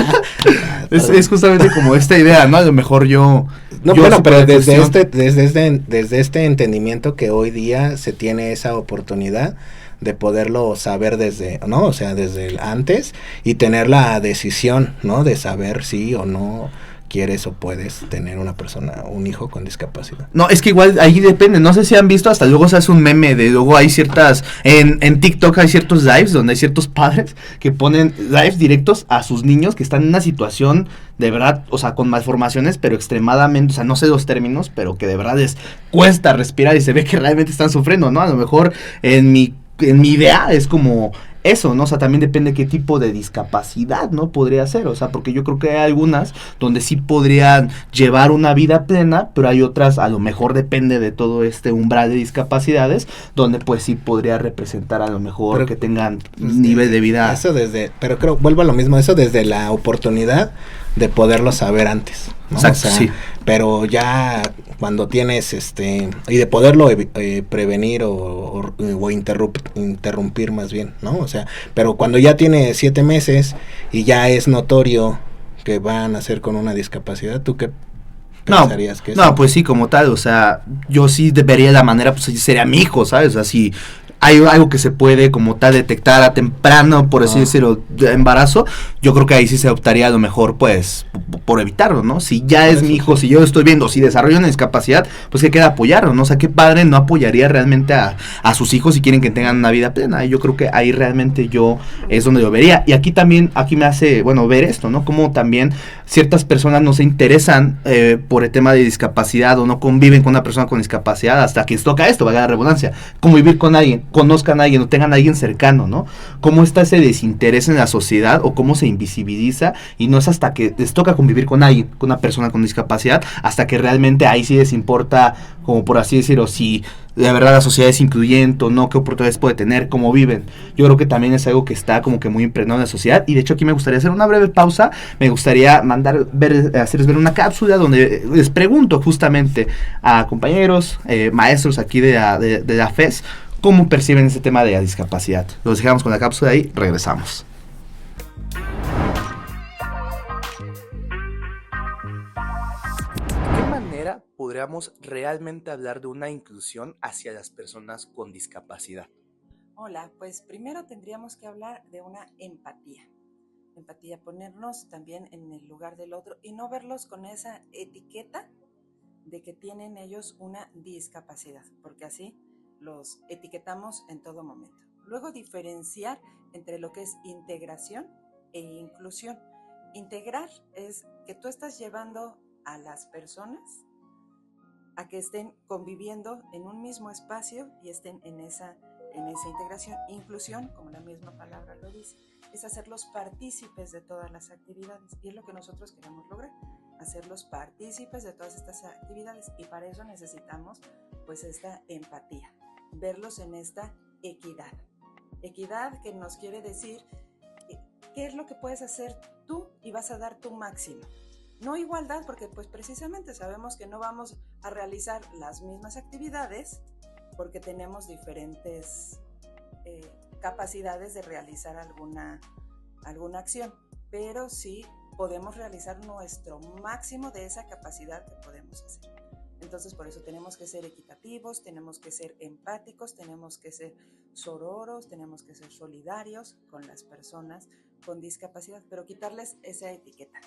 Es justamente como esta idea, ¿no? A lo mejor yo... No, bueno, pero desde este entendimiento que hoy día se tiene esa oportunidad de poderlo saber desde, ¿no? O sea, desde antes y tener la decisión, ¿no? De saber sí o no quieres o puedes tener un hijo con discapacidad. No, es que igual ahí depende, no sé si han visto, hasta luego se hace un meme de luego hay ciertas, en TikTok hay ciertos lives donde hay ciertos padres que ponen lives directos a sus niños que están en una situación de verdad, o sea, con malformaciones, pero extremadamente, o sea, no sé los términos, pero que de verdad cuesta respirar y se ve que realmente están sufriendo, ¿no? A lo mejor en mi idea es como eso, ¿no? O sea, también depende qué tipo de discapacidad, ¿no? Podría ser, o sea, porque yo creo que hay algunas donde sí podrían llevar una vida plena, pero hay otras, a lo mejor depende de todo este umbral de discapacidades, donde pues sí podría representar a lo mejor pero, que tengan nivel de vida. Eso pero creo, vuelvo a lo mismo, eso desde la oportunidad de poderlo saber antes, ¿no? Exacto, o sea, sí. Pero ya cuando tienes y de poderlo prevenir o interrumpir más bien, ¿no? O sea, pero cuando ya tiene 7 meses y ya es notorio que van a ser con una discapacidad, ¿tú qué pensarías que es? No, pues sí, como tal, o sea, yo sí vería la manera, pues sería mi hijo, ¿sabes? O sea, si hay algo que se puede como tal detectar a temprano, por así decirlo, de embarazo, yo creo que ahí sí se optaría a lo mejor pues por evitarlo, ¿no? Si ya es mi hijo, si yo estoy viendo, si desarrolla una discapacidad, pues que queda apoyarlo, ¿no? O sea, ¿qué padre no apoyaría realmente a sus hijos si quieren que tengan una vida plena? Y yo creo que ahí realmente yo es donde yo vería. Y aquí también, me hace, bueno, ver esto, ¿no? Como también ciertas personas no se interesan por el tema de discapacidad o no conviven con una persona con discapacidad hasta que les toca esto, valga la redundancia, convivir con alguien, conozcan a alguien o tengan a alguien cercano, ¿no? Cómo está ese desinterés en la sociedad o cómo se invisibiliza y no es hasta que les toca convivir con alguien, con una persona con discapacidad, hasta que realmente ahí sí les importa, como por así decirlo, si de verdad la sociedad es incluyente o no, qué oportunidades puede tener, cómo viven. Yo creo que también es algo que está como que muy impregnado en la sociedad y de hecho aquí me gustaría hacer una breve pausa, me gustaría hacerles ver una cápsula donde les pregunto justamente a compañeros, maestros aquí de la FES, cómo perciben ese tema de la discapacidad. Los dejamos con la cápsula y regresamos. ¿De qué manera podríamos realmente hablar de una inclusión hacia las personas con discapacidad? Hola, pues primero tendríamos que hablar de una empatía. Empatía, ponernos también en el lugar del otro y no verlos con esa etiqueta de que tienen ellos una discapacidad, porque así los etiquetamos en todo momento. Luego diferenciar entre lo que es integración e inclusión. Integrar es que tú estás llevando a las personas a que estén conviviendo en un mismo espacio y estén en esa integración. Inclusión, como la misma palabra lo dice, es hacerlos partícipes de todas las actividades y es lo que nosotros queremos lograr, hacerlos partícipes de todas estas actividades y para eso necesitamos pues esta empatía, verlos en esta equidad. Equidad que nos quiere decir qué es lo que puedes hacer tú y vas a dar tu máximo. No igualdad, porque pues precisamente sabemos que no vamos a realizar las mismas actividades porque tenemos diferentes capacidades de realizar alguna acción, pero sí podemos realizar nuestro máximo de esa capacidad que podemos hacer. Entonces por eso tenemos que ser equitativos, tenemos que ser empáticos, tenemos que ser sororos, tenemos que ser solidarios con las personas con discapacidad, pero quitarles esa etiqueta,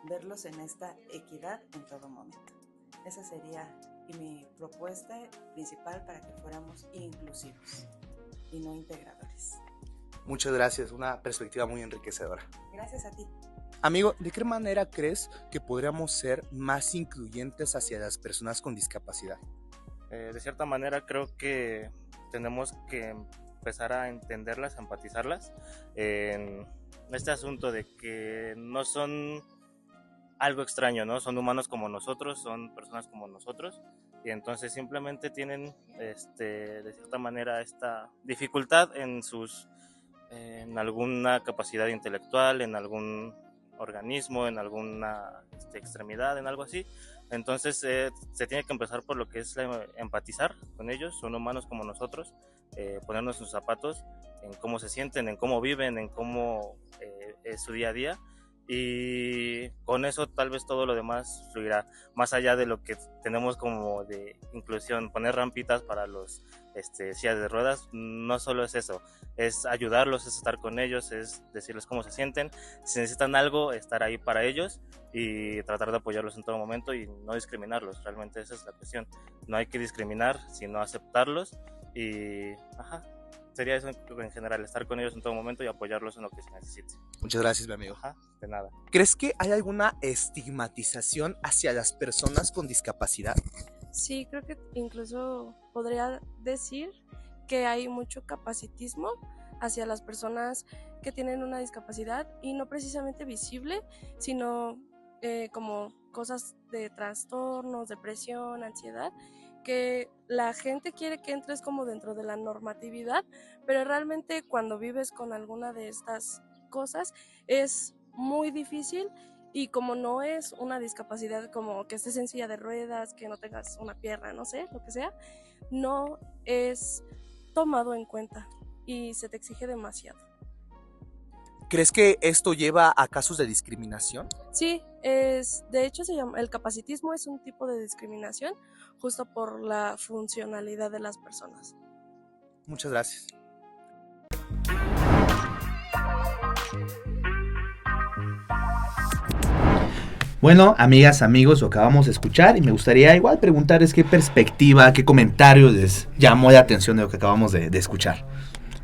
verlos en esta equidad en todo momento. Esa sería mi propuesta principal para que fuéramos inclusivos y no integradores. Muchas gracias, una perspectiva muy enriquecedora. Gracias a ti. Amigo, ¿de qué manera crees que podríamos ser más incluyentes hacia las personas con discapacidad? De cierta manera creo que tenemos que empezar a entenderlas, a empatizarlas en este asunto de que no son algo extraño, ¿no? Son humanos como nosotros, son personas como nosotros y entonces simplemente tienen de cierta manera esta dificultad en alguna capacidad intelectual, en algún organismo, en alguna extremidad, en algo así. Entonces se tiene que empezar por lo que es empatizar con ellos, son humanos como nosotros, ponernos en sus zapatos, en cómo se sienten, en cómo viven, en cómo es su día a día y con eso tal vez todo lo demás fluirá, más allá de lo que tenemos como de inclusión, poner rampitas para los sillas de ruedas. No solo es eso, es ayudarlos, es estar con ellos, es decirles cómo se sienten, si necesitan algo, estar ahí para ellos y tratar de apoyarlos en todo momento y no discriminarlos. Realmente esa es la cuestión, no hay que discriminar, sino aceptarlos y sería eso en general, estar con ellos en todo momento y apoyarlos en lo que se necesite. Muchas gracias, mi amigo. De nada. ¿Crees que hay alguna estigmatización hacia las personas con discapacidad? Sí, creo que incluso podría decir que hay mucho capacitismo hacia las personas que tienen una discapacidad y no precisamente visible, sino como cosas de trastornos, depresión, ansiedad, que la gente quiere que entres como dentro de la normatividad, pero realmente cuando vives con alguna de estas cosas es muy difícil, y como no es una discapacidad como que estés en silla de ruedas, que no tengas una pierna, no sé, lo que sea, no es tomado en cuenta y se te exige demasiado. ¿Crees que esto lleva a casos de discriminación? Sí, de hecho el capacitismo es un tipo de discriminación justo por la funcionalidad de las personas. Muchas gracias. Bueno, amigas, amigos, lo acabamos de escuchar y me gustaría igual preguntarles qué perspectiva, qué comentario les llamó la atención de lo que acabamos de escuchar.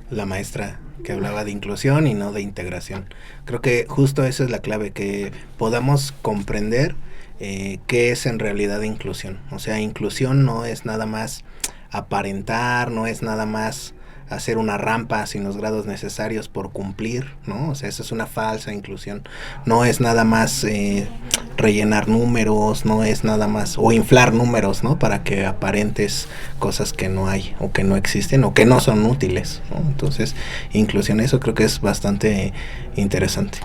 La maestra que hablaba de inclusión y no de integración. Creo que justo esa es la clave, que podamos comprender qué es en realidad inclusión. O sea, inclusión no es nada más aparentar, no es nada más hacer una rampa sin los grados necesarios por cumplir, ¿no? O sea, eso es una falsa inclusión. No es nada más rellenar números, no es nada más, o inflar números, ¿no? Para que aparentes cosas que no hay, o que no existen, o que no son útiles, ¿no? Entonces, inclusión, eso creo que es bastante interesante.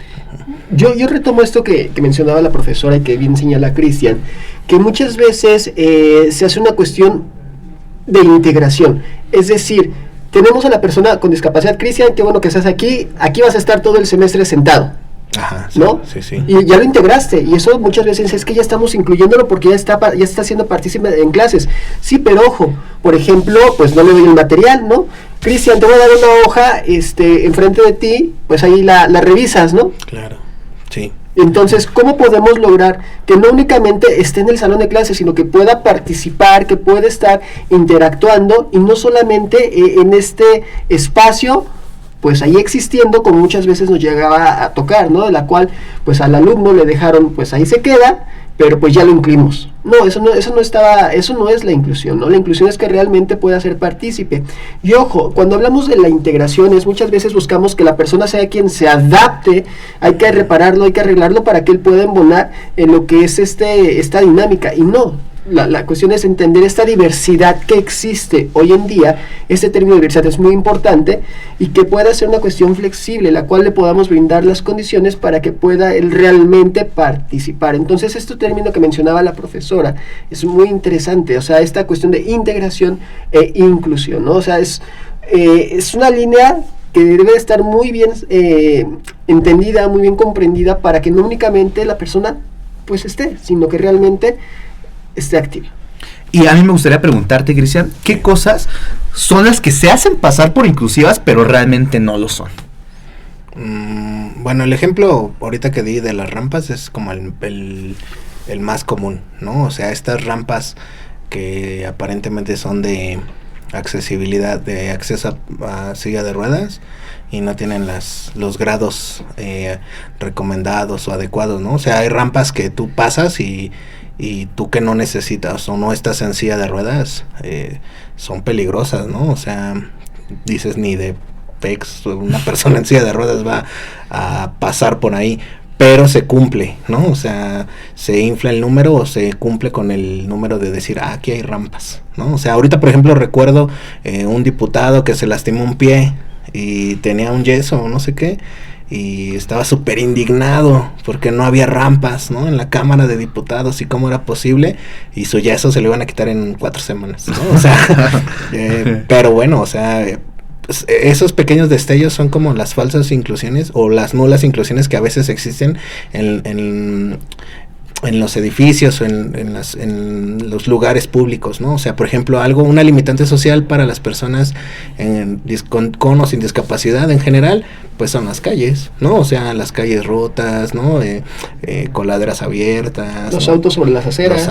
Yo retomo esto que mencionaba la profesora y que bien señala Cristian, que muchas veces se hace una cuestión de integración, es decir, tenemos a la persona con discapacidad. Cristian, qué bueno que estás aquí vas a estar todo el semestre sentado. Ajá, sí, ¿no? Sí. Y ya lo integraste, y eso muchas veces es que ya estamos incluyéndolo porque ya está siendo partícipe en clases. Sí, pero ojo, por ejemplo, pues no le doy el material, ¿no? Cristian, te voy a dar una hoja enfrente de ti, pues ahí la revisas, ¿no? Claro, sí. Entonces, ¿cómo podemos lograr que no únicamente esté en el salón de clases, sino que pueda participar, que pueda estar interactuando, y no solamente en este espacio, pues ahí existiendo, como muchas veces nos llegaba a tocar, ¿no? De la cual, pues al alumno le dejaron, pues ahí se queda, pero pues ya lo incluimos. No, eso no es la inclusión, ¿no? La inclusión es que realmente pueda ser partícipe. Y ojo, cuando hablamos de la integración, muchas veces buscamos que la persona sea quien se adapte, hay que repararlo, hay que arreglarlo para que él pueda embonar en lo que es esta dinámica, y no. La cuestión es entender esta diversidad que existe hoy en día. Este término de diversidad es muy importante, y que pueda ser una cuestión flexible, la cual le podamos brindar las condiciones para que pueda él realmente participar. Entonces, este término que mencionaba la profesora es muy interesante, o sea, esta cuestión de integración e inclusión, ¿no? O sea, es una línea que debe estar muy bien entendida, muy bien comprendida, para que no únicamente la persona pues esté, sino que realmente esté activa. Y a mí me gustaría preguntarte, Cristian, ¿qué cosas son las que se hacen pasar por inclusivas pero realmente no lo son? Bueno, el ejemplo ahorita que di de las rampas es como el más común, ¿no? O sea, estas rampas que aparentemente son de accesibilidad, de acceso a silla de ruedas, y no tienen los grados recomendados o adecuados, ¿no? O sea, hay rampas que tú pasas y tú que no necesitas o no estás en silla de ruedas, son peligrosas, ¿no? O sea, dices, ni de pex una persona en silla de ruedas va a pasar por ahí, pero se cumple, ¿no? O sea, se infla el número o se cumple con el número de decir, aquí hay rampas, ¿no? O sea, ahorita, por ejemplo, recuerdo un diputado que se lastimó un pie y tenía un yeso o no sé qué, y estaba súper indignado porque no había rampas, ¿no? En la Cámara de Diputados, y cómo era posible, y su yeso se lo iban a quitar en 4 semanas, ¿no? O sea, pero bueno, o sea, esos pequeños destellos son como las falsas inclusiones o las nulas inclusiones que a veces existen en los edificios o en los lugares públicos, ¿no? O sea, por ejemplo, una limitante social para las personas con o sin discapacidad en general, pues son las calles, ¿no? O sea, las calles rotas, ¿no? Coladeras abiertas. Los ¿no? autos sobre las aceras.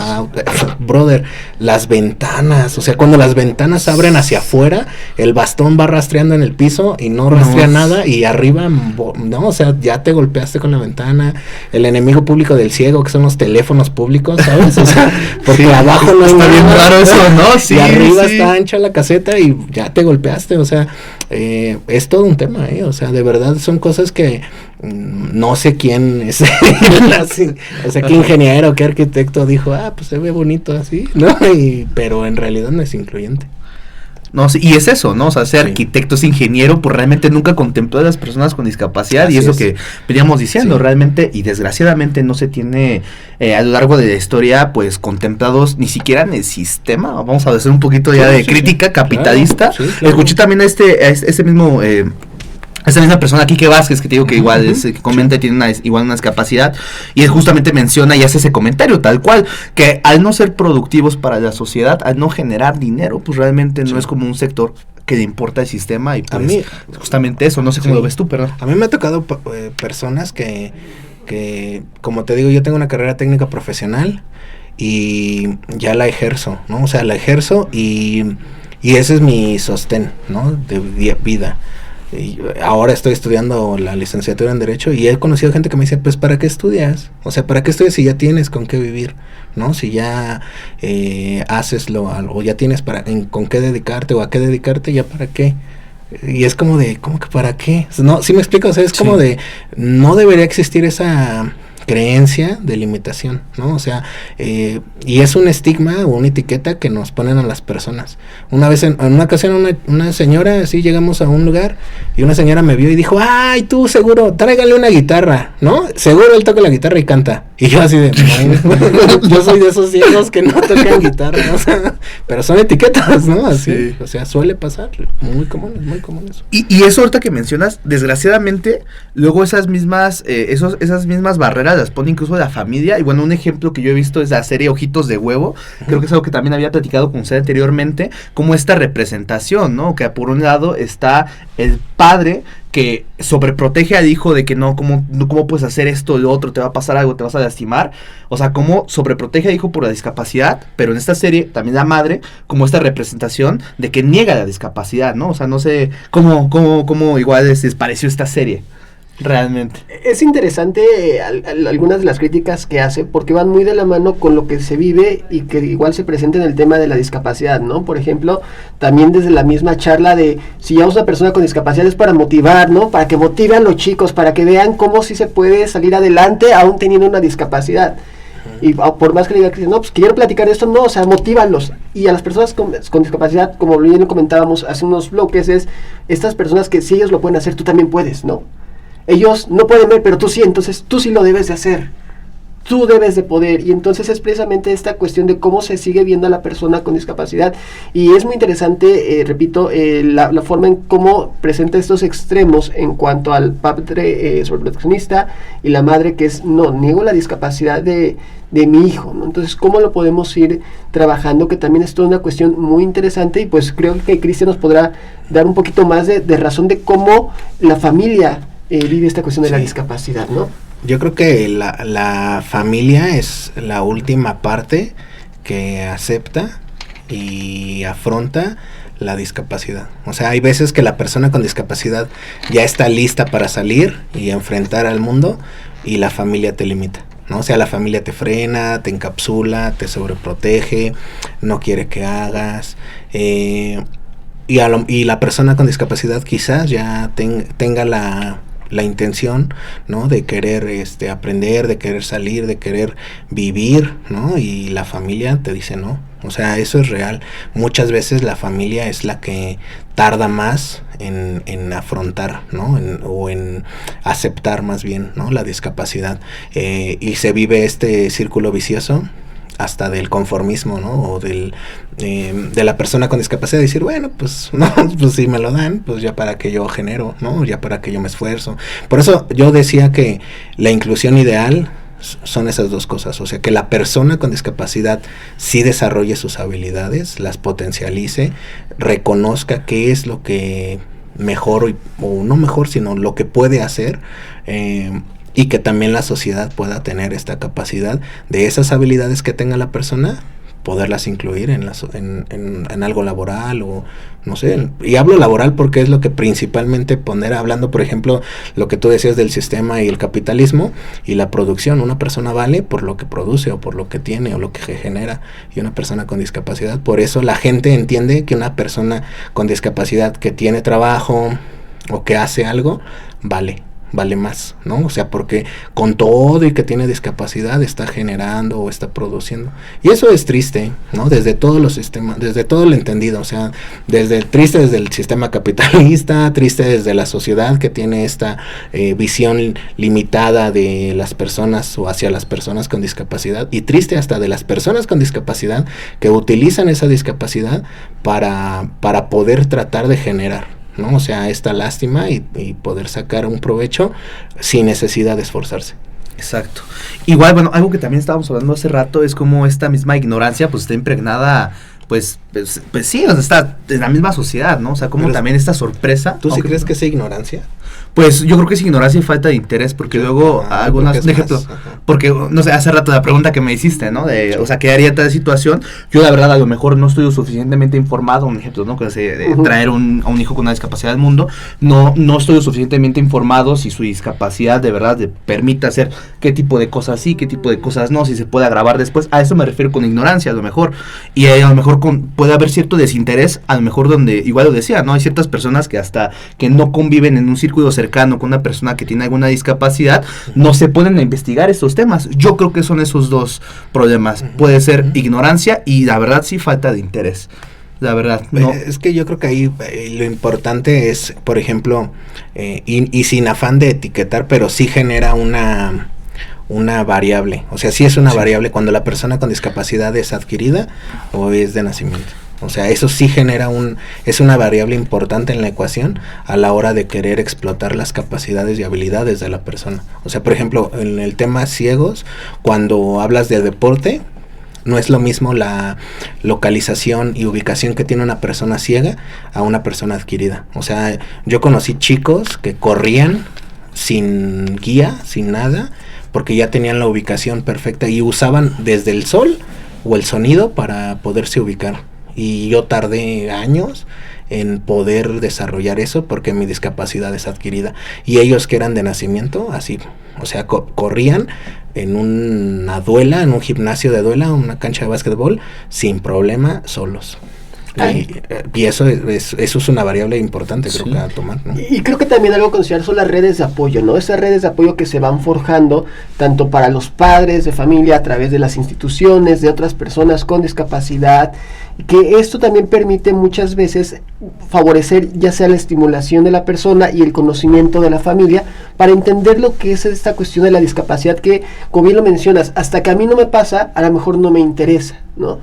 Brother, las ventanas, o sea, cuando las ventanas abren hacia afuera, el bastón va rastreando en el piso y no rastrea nada y arriba, no, o sea, ya te golpeaste con la ventana. El enemigo público del ciego, que son los teléfonos públicos, ¿sabes? O sea, porque abajo no está bien raro eso, ¿no? Sí, y arriba sí. está ancha la caseta y ya te golpeaste, o sea, es todo un tema, o sea, de verdad son cosas que no sé quién es, o sea, qué ingeniero, qué arquitecto dijo, pues se ve bonito así, ¿no? Pero en realidad no es incluyente. No, sí, y es eso, ¿no? O sea, ser arquitecto, es ingeniero, pues realmente nunca contempló a las personas con discapacidad. Así y es lo que veníamos diciendo, realmente, y desgraciadamente no se tiene a lo largo de la historia, pues, contemplados ni siquiera en el sistema. Vamos a hacer un poquito ya de crítica capitalista. Claro. Escuché también a ese mismo... esa misma persona, Quique Vázquez, que te digo que igual que comenta, tiene igual una discapacidad, y él justamente menciona y hace ese comentario tal cual, que al no ser productivos para la sociedad, al no generar dinero, pues realmente no es como un sector que le importa el sistema, y pues a mí, justamente eso, no sé cómo lo ves tú, perdón. A mí me ha tocado personas que, como te digo, yo tengo una carrera técnica profesional y ya la ejerzo, ¿no? O sea, la ejerzo y ese es mi sostén, ¿no? De vida. Y ahora estoy estudiando la licenciatura en Derecho y he conocido gente que me dice, pues, ¿para qué estudias? O sea, ¿para qué estudias si ya tienes con qué vivir? ¿No? Si ya haces o ya tienes con qué dedicarte o a qué dedicarte, ¿ya para qué? Y es como de, ¿cómo que para qué? No, ¿sí me explico? O sea, es como de, no debería existir esa creencia de limitación, ¿no? O sea, y es un estigma o una etiqueta que nos ponen a las personas. Una vez en una ocasión una señora, así llegamos a un lugar y una señora me vio y dijo, ay, tú seguro, tráigale una guitarra, ¿no? Seguro él toca la guitarra y canta. Y yo así de, no, yo soy de esos ciegos que no tocan guitarra, o sea, pero son etiquetas, ¿no? Así, o sea, suele pasar, muy común eso. Y eso ahorita que mencionas, desgraciadamente, luego esas mismas barreras las pone incluso la familia. Y bueno, un ejemplo que yo he visto es la serie Ojitos de Huevo. Creo que es algo que también había platicado con usted anteriormente, como esta representación, ¿no? Que por un lado está el padre que sobreprotege al hijo de que no, ¿cómo puedes hacer esto o lo otro? Te va a pasar algo, te vas a lastimar. O sea, cómo sobreprotege al hijo por la discapacidad, pero en esta serie también la madre, como esta representación de que niega la discapacidad, ¿no? O sea, no sé cómo igual les pareció esta serie. Realmente. Es interesante algunas de las críticas que hace, porque van muy de la mano con lo que se vive y que igual se presenta en el tema de la discapacidad, ¿no? Por ejemplo, también desde la misma charla de si ya una persona con discapacidad es para motivar, ¿no? Para que motive a los chicos, para que vean cómo sí se puede salir adelante aún teniendo una discapacidad. Y por más que le digan, no, pues quiero platicar de esto, no, o sea, motívalos. Y a las personas con discapacidad, como bien comentábamos hace unos bloques, es estas personas que si ellos lo pueden hacer, tú también puedes, ¿no? Ellos no pueden ver, pero tú sí, entonces tú sí lo debes de hacer. Tú debes de poder. Y entonces es precisamente esta cuestión de cómo se sigue viendo a la persona con discapacidad. Y es muy interesante, repito, la forma en cómo presenta estos extremos en cuanto al padre sobreproteccionista y la madre que es, no, niego la discapacidad de mi hijo, ¿no? Entonces, ¿cómo lo podemos ir trabajando? Que también es toda una cuestión muy interesante y pues creo que Cristian nos podrá dar un poquito más de razón de cómo la familia vive esta cuestión de la discapacidad, ¿no? Yo creo que la familia es la última parte que acepta y afronta la discapacidad. O sea, hay veces que la persona con discapacidad ya está lista para salir y enfrentar al mundo y la familia te limita, ¿no? O sea, la familia te frena, te encapsula, te sobreprotege, no quiere que hagas, y la persona con discapacidad quizás ya tenga la intención, ¿no? De querer aprender, de querer salir, de querer vivir, ¿no? Y la familia te dice no. O sea, eso es real. Muchas veces la familia es la que tarda más en afrontar, ¿no? O en aceptar más bien, ¿no? La discapacidad. Y se vive este círculo vicioso hasta del conformismo, ¿no? O de la persona con discapacidad, decir, bueno, pues no, pues si me lo dan, pues ya para que yo genero, ¿no? Ya para que yo me esfuerzo. Por eso yo decía que la inclusión ideal son esas dos cosas, o sea, que la persona con discapacidad sí desarrolle sus habilidades, las potencialice, reconozca qué es lo que mejor, o no mejor, sino lo que puede hacer, y que también la sociedad pueda tener esta capacidad de esas habilidades que tenga la persona, poderlas incluir en algo laboral, o no sé, y hablo laboral porque es lo que principalmente hablando, por ejemplo, lo que tú decías del sistema y el capitalismo y la producción. Una persona vale por lo que produce, o por lo que tiene, o lo que genera, y una persona con discapacidad, por eso la gente entiende que una persona con discapacidad que tiene trabajo o que hace algo, vale más, ¿no? O sea, porque con todo y que tiene discapacidad está generando o está produciendo. Y eso es triste, ¿no? Desde todos los sistemas, desde todo lo entendido, o sea, desde el sistema capitalista, triste desde la sociedad que tiene esta visión limitada de las personas o hacia las personas con discapacidad, y triste hasta de las personas con discapacidad que utilizan esa discapacidad para poder tratar de generar, ¿no? O sea, esta lástima y poder sacar un provecho sin necesidad de esforzarse. Exacto. Igual, bueno, algo que también estábamos hablando hace rato es como esta misma ignorancia pues está impregnada, pues sí, o sea, está en la misma sociedad, ¿no? O sea, como pero también esta sorpresa. ¿Tú sí crees que es ignorancia? Pues yo creo que es ignorancia y falta de interés, porque luego algunas, un ejemplo, porque, no sé, hace rato la pregunta que me hiciste, ¿no? O sea, ¿qué haría tal situación? Yo la verdad a lo mejor no estoy lo suficientemente informado, un ejemplo, ¿no? Que de traer a un hijo con una discapacidad al mundo, no estoy lo suficientemente informado si su discapacidad de verdad le permite hacer qué tipo de cosas sí, qué tipo de cosas no, si se puede agravar después. A eso me refiero con ignorancia, a lo mejor, y a lo mejor puede haber cierto desinterés, a lo mejor donde, igual lo decía, ¿no? Hay ciertas personas que hasta que no conviven en un círculo cercano con una persona que tiene alguna discapacidad, no se ponen a investigar estos temas. Yo creo que son esos dos problemas. Puede ser ignorancia y la verdad sí falta de interés. La verdad, no. Es que yo creo que ahí lo importante es, por ejemplo, y sin afán de etiquetar, pero sí genera una variable. O sea, sí es una variable cuando la persona con discapacidad es adquirida o es de nacimiento. O sea, eso sí genera es una variable importante en la ecuación a la hora de querer explotar las capacidades y habilidades de la persona. O sea, por ejemplo, en el tema ciegos, cuando hablas de deporte, no es lo mismo la localización y ubicación que tiene una persona ciega a una persona adquirida. O sea, yo conocí chicos que corrían sin guía, sin nada, porque ya tenían la ubicación perfecta y usaban desde el sol o el sonido para poderse ubicar. Y yo tardé años en poder desarrollar eso porque mi discapacidad es adquirida. Y ellos que eran de nacimiento, así, o sea, corrían en una duela, en un gimnasio de duela, una cancha de básquetbol, sin problema, solos. Y eso es una variable importante, creo que a tomar, ¿no? Y creo que también algo a considerar son las redes de apoyo, ¿no? Esas redes de apoyo que se van forjando tanto para los padres de familia a través de las instituciones, de otras personas con discapacidad, que esto también permite muchas veces favorecer ya sea la estimulación de la persona y el conocimiento de la familia para entender lo que es esta cuestión de la discapacidad que, como bien lo mencionas, hasta que a mí no me pasa, a lo mejor no me interesa, ¿no?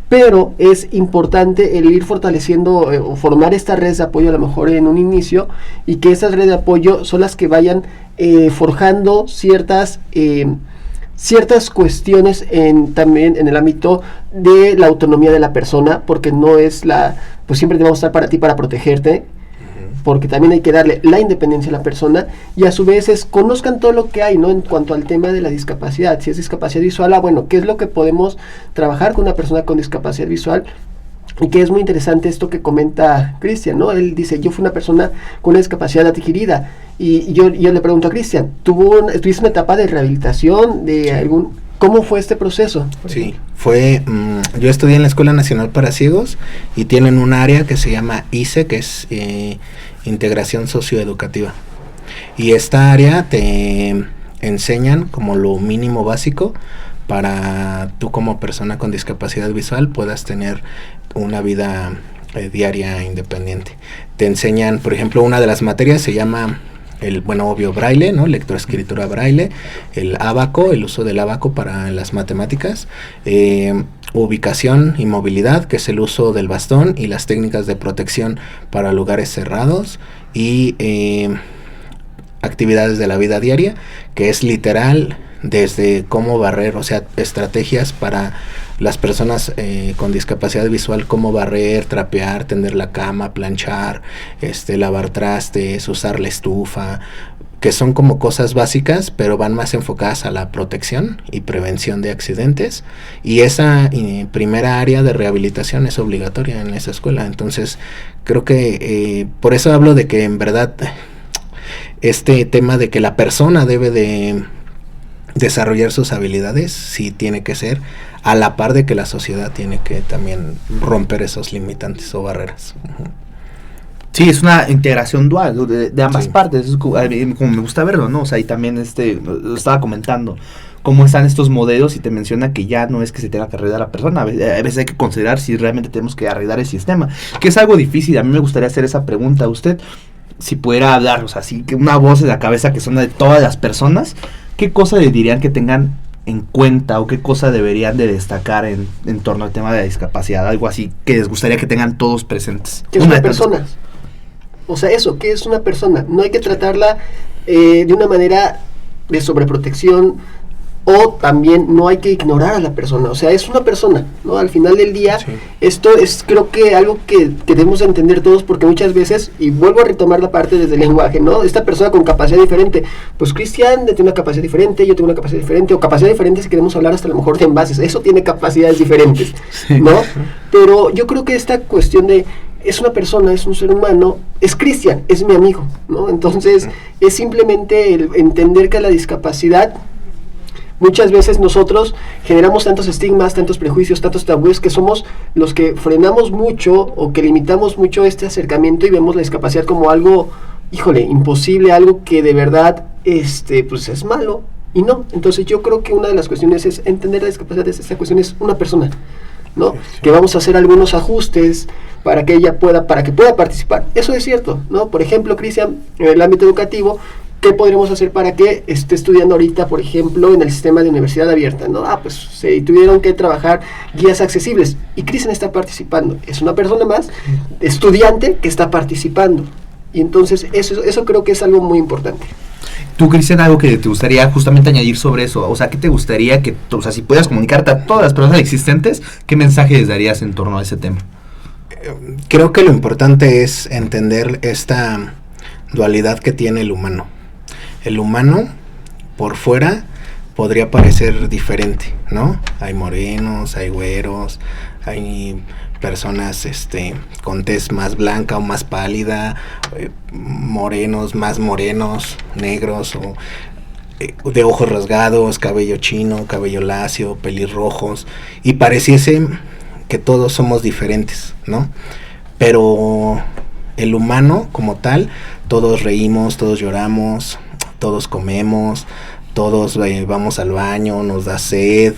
Pero es importante el ir fortaleciendo o formar estas redes de apoyo a lo mejor en un inicio, y que esas redes de apoyo son las que vayan forjando ciertas cuestiones también en el ámbito de la autonomía de la persona, porque no es pues siempre te vamos a estar para ti para protegerte, porque también hay que darle la independencia a la persona, y a su vez conozcan todo lo que hay, ¿no? En cuanto al tema de la discapacidad. Si es discapacidad visual, bueno, ¿qué es lo que podemos trabajar con una persona con discapacidad visual? Y que es muy interesante esto que comenta Cristian, ¿no? Él dice, yo fui una persona con una discapacidad adquirida, y yo le pregunto a Cristian, ¿tuviste una etapa de rehabilitación ¿Cómo fue este proceso? Sí, yo estudié en la Escuela Nacional para Ciegos y tienen un área que se llama ICE, que es Integración Socioeducativa. Y esta área te enseñan como lo mínimo básico para tú como persona con discapacidad visual puedas tener una vida diaria independiente. Te enseñan, por ejemplo, una de las materias se llama obvio braille, ¿no? Lectoescritura braille, el ábaco, el uso del ábaco para las matemáticas, ubicación y movilidad, que es el uso del bastón, y las técnicas de protección para lugares cerrados, y actividades de la vida diaria, que es literal desde cómo barrer, o sea, estrategias para las personas con discapacidad visual, cómo barrer, trapear, tender la cama, planchar, lavar trastes, usar la estufa, que son como cosas básicas, pero van más enfocadas a la protección y prevención de accidentes, y esa primera área de rehabilitación es obligatoria en esa escuela. Entonces creo que por eso hablo de que en verdad este tema de que la persona debe de desarrollar sus habilidades sí tiene que ser a la par de que la sociedad tiene que también romper esos limitantes o barreras. Sí, es una integración dual de ambas partes, es como me gusta verlo, ¿no? O sea, y también lo estaba comentando, cómo están estos modelos, y te menciona que ya no es que se tenga que arreglar a la persona, a veces hay que considerar si realmente tenemos que arreglar el sistema, que es algo difícil. A mí me gustaría hacer esa pregunta a usted, si pudiera hablar, o sea, así que una voz en la cabeza que suena de todas las personas, ¿qué cosa le dirían que tengan en cuenta o qué cosa deberían de destacar en torno al tema de la discapacidad? Algo así que les gustaría que tengan todos presentes. ¿Qué es una persona? O sea, eso, ¿qué es una persona? No hay que tratarla de una manera de sobreprotección, o también no hay que ignorar a la persona. O sea, es una persona, ¿no? Al final del día, esto es, creo que algo que debemos entender todos, porque muchas veces, y vuelvo a retomar la parte desde el lenguaje, ¿no? Esta persona con capacidad diferente, pues Cristian tiene una capacidad diferente, yo tengo una capacidad diferente, o capacidad diferente si queremos hablar hasta a lo mejor de envases, eso tiene capacidades diferentes, ¿no? Pero yo creo que esta cuestión de es una persona, es un ser humano, es Cristian, es mi amigo, ¿no? Entonces, es simplemente el entender que la discapacidad, muchas veces nosotros generamos tantos estigmas, tantos prejuicios, tantos tabúes, que somos los que frenamos mucho o que limitamos mucho este acercamiento y vemos la discapacidad como algo, híjole, imposible, algo que de verdad pues es malo, y no. Entonces yo creo que una de las cuestiones es entender la discapacidad, esta cuestión es una persona, ¿no? Que vamos a hacer algunos ajustes para que ella pueda participar. Eso es cierto, ¿no? Por ejemplo, Cristian, en el ámbito educativo, ¿qué podríamos hacer para que esté estudiando ahorita, por ejemplo, en el sistema de universidad abierta, ¿no? Pues se tuvieron que trabajar guías accesibles, y Cristian está participando. Es una persona más, estudiante, que está participando. Y entonces eso creo que es algo muy importante. Tú, Cristian, algo que te gustaría justamente añadir sobre eso, o sea, ¿qué te gustaría que, o sea, si pudieras comunicarte a todas las personas existentes, qué mensaje les darías en torno a ese tema? Creo que lo importante es entender esta dualidad que tiene el humano. El humano, por fuera, podría parecer diferente, ¿no? Hay morenos, hay güeros, hay personas con tez más blanca o más pálida, morenos, más morenos, negros, o de ojos rasgados, cabello chino, cabello lacio, pelirrojos, y pareciese que todos somos diferentes, ¿no? Pero el humano como tal, todos reímos, todos lloramos, todos comemos, todos vamos al baño, nos da sed,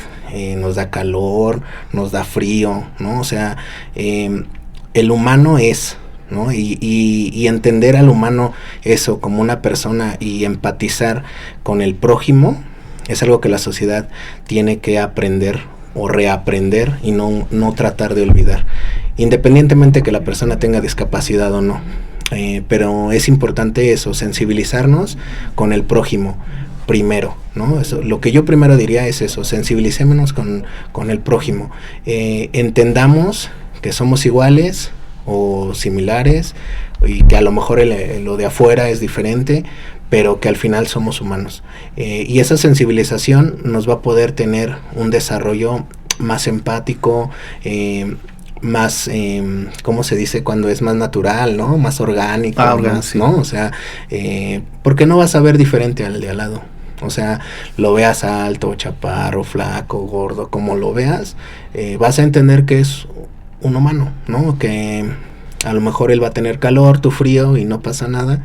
nos da calor, nos da frío, ¿no? O sea, el humano es, ¿no? Y entender al humano eso como una persona y empatizar con el prójimo es algo que la sociedad tiene que aprender o reaprender y no tratar de olvidar, independientemente que la persona tenga discapacidad o no. Pero es importante eso, sensibilizarnos con el prójimo primero, ¿no? Eso, lo que yo primero diría es eso, sensibilicémonos con el prójimo, entendamos que somos iguales o similares, y que a lo mejor lo de afuera es diferente, pero que al final somos humanos, y esa sensibilización nos va a poder tener un desarrollo más empático, más, ¿cómo se dice? Cuando es más natural, ¿no? Más orgánico, más, sí, ¿no? O sea, porque no vas a ver diferente al de al lado. O sea, lo veas alto, chaparro, flaco, gordo, como lo veas, vas a entender que es un humano, ¿no? Que a lo mejor él va a tener calor, tú frío, y no pasa nada.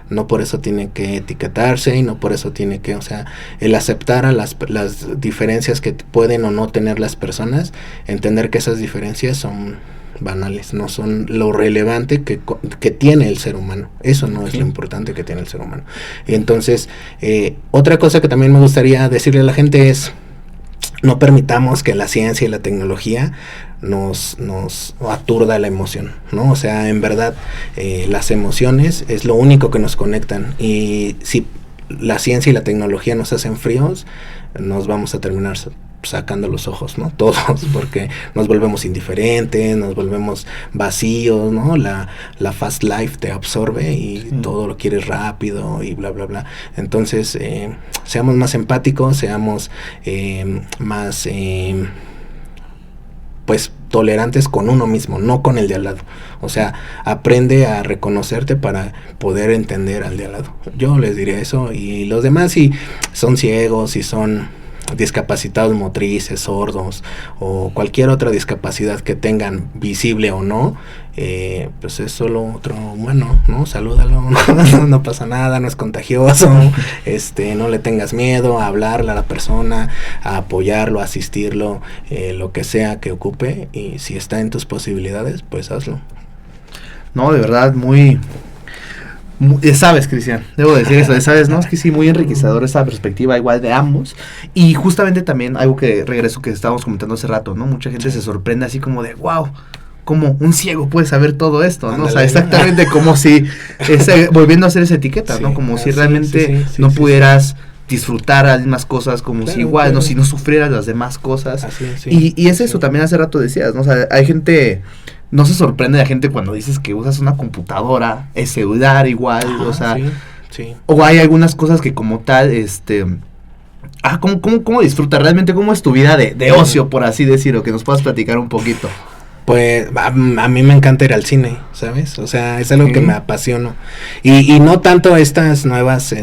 No por eso tiene que etiquetarse, y no por eso tiene que, o sea, el aceptar a las diferencias que pueden o no tener las personas, entender que esas diferencias son banales, no son lo relevante que tiene el ser humano. Eso no es lo importante que tiene el ser humano. Y entonces, otra cosa que también me gustaría decirle a la gente es, no permitamos que la ciencia y la tecnología nos aturda la emoción, ¿no? O sea, en verdad, las emociones es lo único que nos conectan, y si la ciencia y la tecnología nos hacen fríos, nos vamos a terminar sacando los ojos, ¿no? Todos, porque nos volvemos indiferentes, nos volvemos vacíos, ¿no? La fast life te absorbe y todo lo quieres rápido y bla, bla, bla. Entonces, seamos más empáticos, seamos más, pues, tolerantes con uno mismo, no con el de al lado. O sea, aprende a reconocerte para poder entender al de al lado. Yo les diría eso, y los demás, si son ciegos, si son discapacitados motrices, sordos o cualquier otra discapacidad que tengan, visible o no, pues es solo otro humano, ¿no? Salúdalo, no pasa nada, no es contagioso, no le tengas miedo a hablarle a la persona, a apoyarlo, a asistirlo, lo que sea que ocupe, y si está en tus posibilidades, pues hazlo. No, de verdad, sabes, Cristian, debo decir eso, sabes, ¿no? Es que sí, muy enriquecedor esa perspectiva igual de ambos. Y justamente también algo que regreso que estábamos comentando hace rato, ¿no? Mucha gente se sorprende así como de, wow, como un ciego puede saber todo esto, ¿no? Ándale, o sea, exactamente como si, volviendo a hacer esa etiqueta, ¿no? Como si realmente no pudieras disfrutar las mismas cosas, como si igual, claro, ¿no? Si no sufrieras las demás cosas. Y es eso, también hace rato decías, ¿no? O sea, hay gente... No se sorprende la gente cuando dices que usas una computadora, el celular igual, o sea, o hay algunas cosas que como tal, ¿cómo disfrutas realmente? ¿Cómo es tu vida de ocio, por así decirlo? Que nos puedas platicar un poquito. Pues a mí me encanta ir al cine, ¿sabes? O sea, es algo que me apasiona. Y no tanto estas nuevas,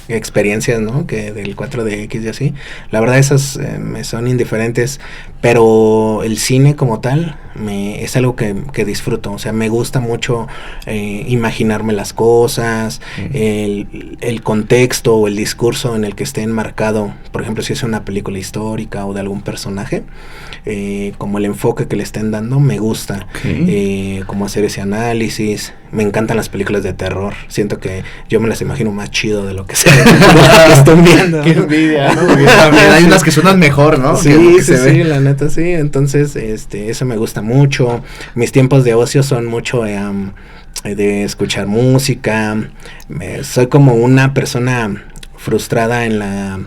experiencias, ¿no? Que del 4DX y así. La verdad esas me son indiferentes, pero el cine como tal es algo que disfruto. O sea, me gusta mucho imaginarme las cosas, el contexto o el discurso en el que esté enmarcado. Por ejemplo, si es una película histórica o de algún personaje, como el enfoque que le estén dando, me gusta. Como hacer ese análisis. Me encantan las películas de terror. Siento que yo me las imagino más chido de lo que sea. Que estén viendo. Qué envidia, ¿no? Porque también hay unas que suenan mejor, ¿no? Sí, la neta sí. Entonces, eso me gusta mucho. Mis tiempos de ocio son mucho de escuchar música. Soy como una persona frustrada en la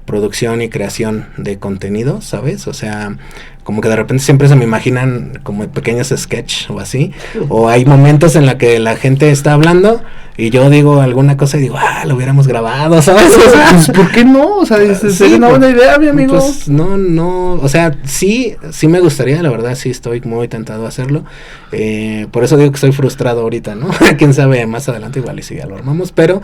producción y creación de contenido, ¿sabes? O sea, como que de repente siempre se me imaginan como pequeños sketch o así, o hay momentos en la que la gente está hablando y yo digo alguna cosa y digo, lo hubiéramos grabado, ¿sabes? O sea, pues, ¿por qué no? O sea, es una buena idea, mi amigo. Pues no, o sea, sí me gustaría, la verdad, sí estoy muy tentado a hacerlo, por eso digo que estoy frustrado ahorita, ¿no? Quién sabe, más adelante igual y si ya lo armamos, pero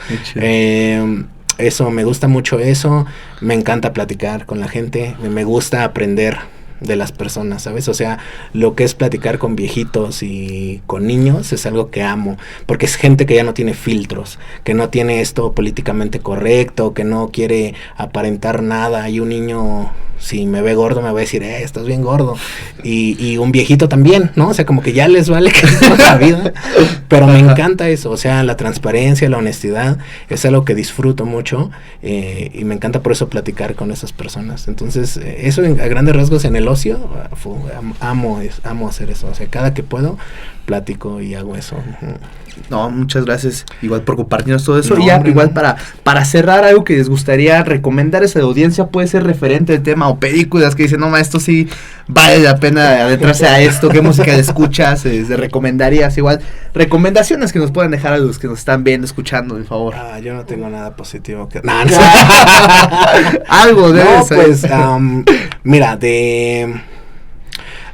eso, me gusta mucho eso, me encanta platicar con la gente, me gusta aprender de las personas, ¿sabes? O sea, lo que es platicar con viejitos y con niños es algo que amo, porque es gente que ya no tiene filtros, que no tiene esto políticamente correcto, que no quiere aparentar nada, y un niño, si me ve gordo, me va a decir, estás bien gordo, y un viejito también, ¿no? O sea, como que ya les vale que la vida, pero me encanta eso, o sea, la transparencia, la honestidad, es algo que disfruto mucho, y me encanta por eso platicar con esas personas. Entonces, eso a grandes rasgos en el ocio, amo hacer eso, o sea, cada que puedo, platico y hago eso. No, muchas gracias igual por compartirnos todo eso. Y ya, igual para cerrar, algo que les gustaría recomendar a esa audiencia, puede ser referente al tema o películas que dicen, no, esto sí vale la pena adentrarse a esto, qué música escuchas, recomendarías, igual recomendaciones que nos puedan dejar a los que nos están viendo, escuchando, por favor. Yo no tengo nada positivo que... Algo de eso. Pues, mira,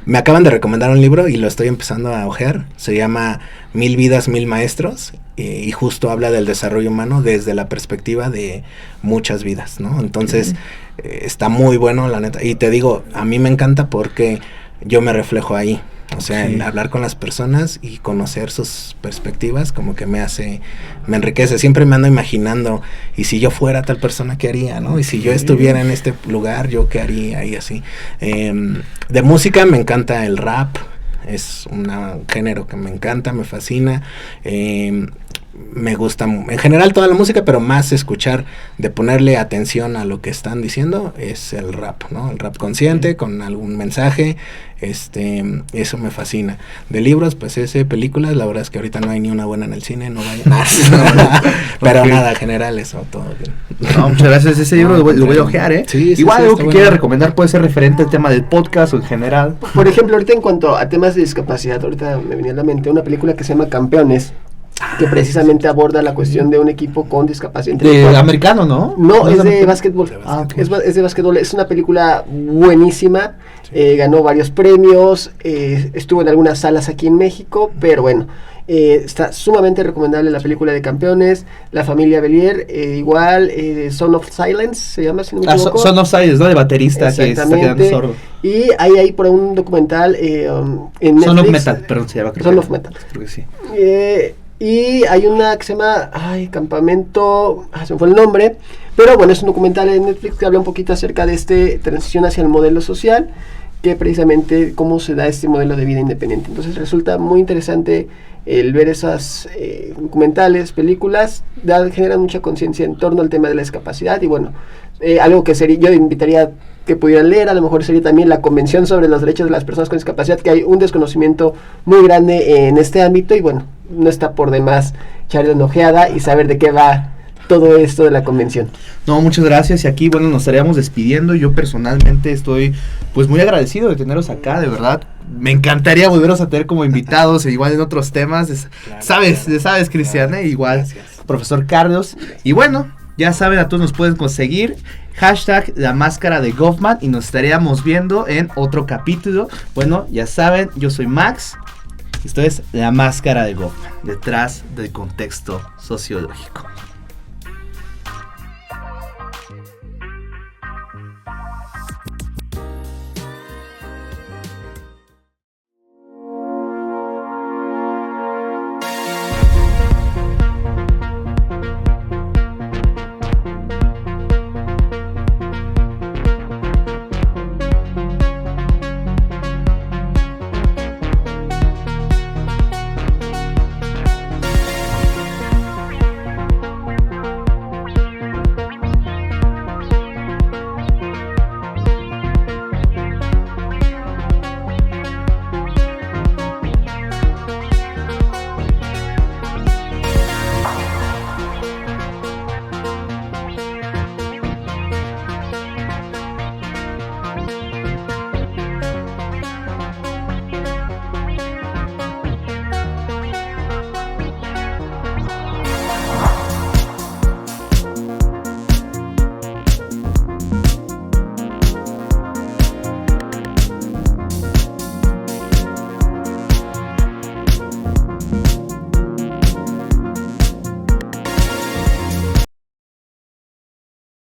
me acaban de recomendar un libro y lo estoy empezando a hojear. Se llama 1000 vidas, 1000 maestros, y justo habla del desarrollo humano desde la perspectiva de muchas vidas, ¿no? Entonces, está muy bueno, la neta. Y te digo, a mí me encanta porque yo me reflejo ahí. O sea, el hablar con las personas y conocer sus perspectivas como que me enriquece. Siempre me ando imaginando, y si yo fuera tal persona, ¿qué haría, no? Y si yo estuviera en este lugar, ¿yo qué haría? Y así. De música me encanta el rap, es un género que me encanta, me fascina. Me gusta en general toda la música, pero más escuchar, de ponerle atención a lo que están diciendo, es el rap, ¿no? El rap consciente, con algún mensaje, eso me fascina. De libros, pues películas, la verdad es que ahorita no hay ni una buena en el cine, no vayan más. Pero nada, general eso, todo bien. No, muchas gracias, ese libro lo voy a ojear, ¿eh? Sí, igual algo que bueno. quiera recomendar puede ser referente al tema del podcast o en general. Por ejemplo, ahorita en cuanto a temas de discapacidad, ahorita me venía a la mente una película que se llama Campeones, que precisamente aborda la cuestión de un equipo con discapacidad intelectual. Americano, ¿no? No, es de básquetbol. Ok. Es de básquetbol. Es una película buenísima. Ganó varios premios. Estuvo en algunas salas aquí en México. Pero bueno, está sumamente recomendable la película de Campeones. La familia Belier, igual. Son of Silence se llama, si no me equivoco. Son of Silence, ¿no? De baterista que se está quedando sordo. Y hay por ahí un documental en Netflix. Son of Metal, perdón, se llama. Son of Metal. Creo que sí. Y hay una que se llama Campamento, se me fue el nombre, pero bueno, es un documental en Netflix que habla un poquito acerca de transición hacia el modelo social, que precisamente cómo se da este modelo de vida independiente. Entonces resulta muy interesante el ver esas documentales, películas, generan mucha conciencia en torno al tema de la discapacidad. Y bueno, algo que yo invitaría que pudieran leer, a lo mejor sería también la Convención sobre los Derechos de las Personas con Discapacidad, que hay un desconocimiento muy grande en este ámbito, y bueno, no está por demás echarle una ojeada y saber de qué va todo esto de la convención. No, muchas gracias, y aquí, bueno, nos estaríamos despidiendo. Yo personalmente estoy, pues, muy agradecido de teneros acá, de verdad. Me encantaría volveros a tener como invitados, igual en otros temas, sabes, Cristian, igual, gracias. Profesor Carlos, y bueno, ya saben, a todos nos pueden conseguir, #La Máscara de Goffman, y nos estaríamos viendo en otro capítulo. Bueno, ya saben, yo soy Max, esto es La Máscara de Goffman, detrás del contexto sociológico.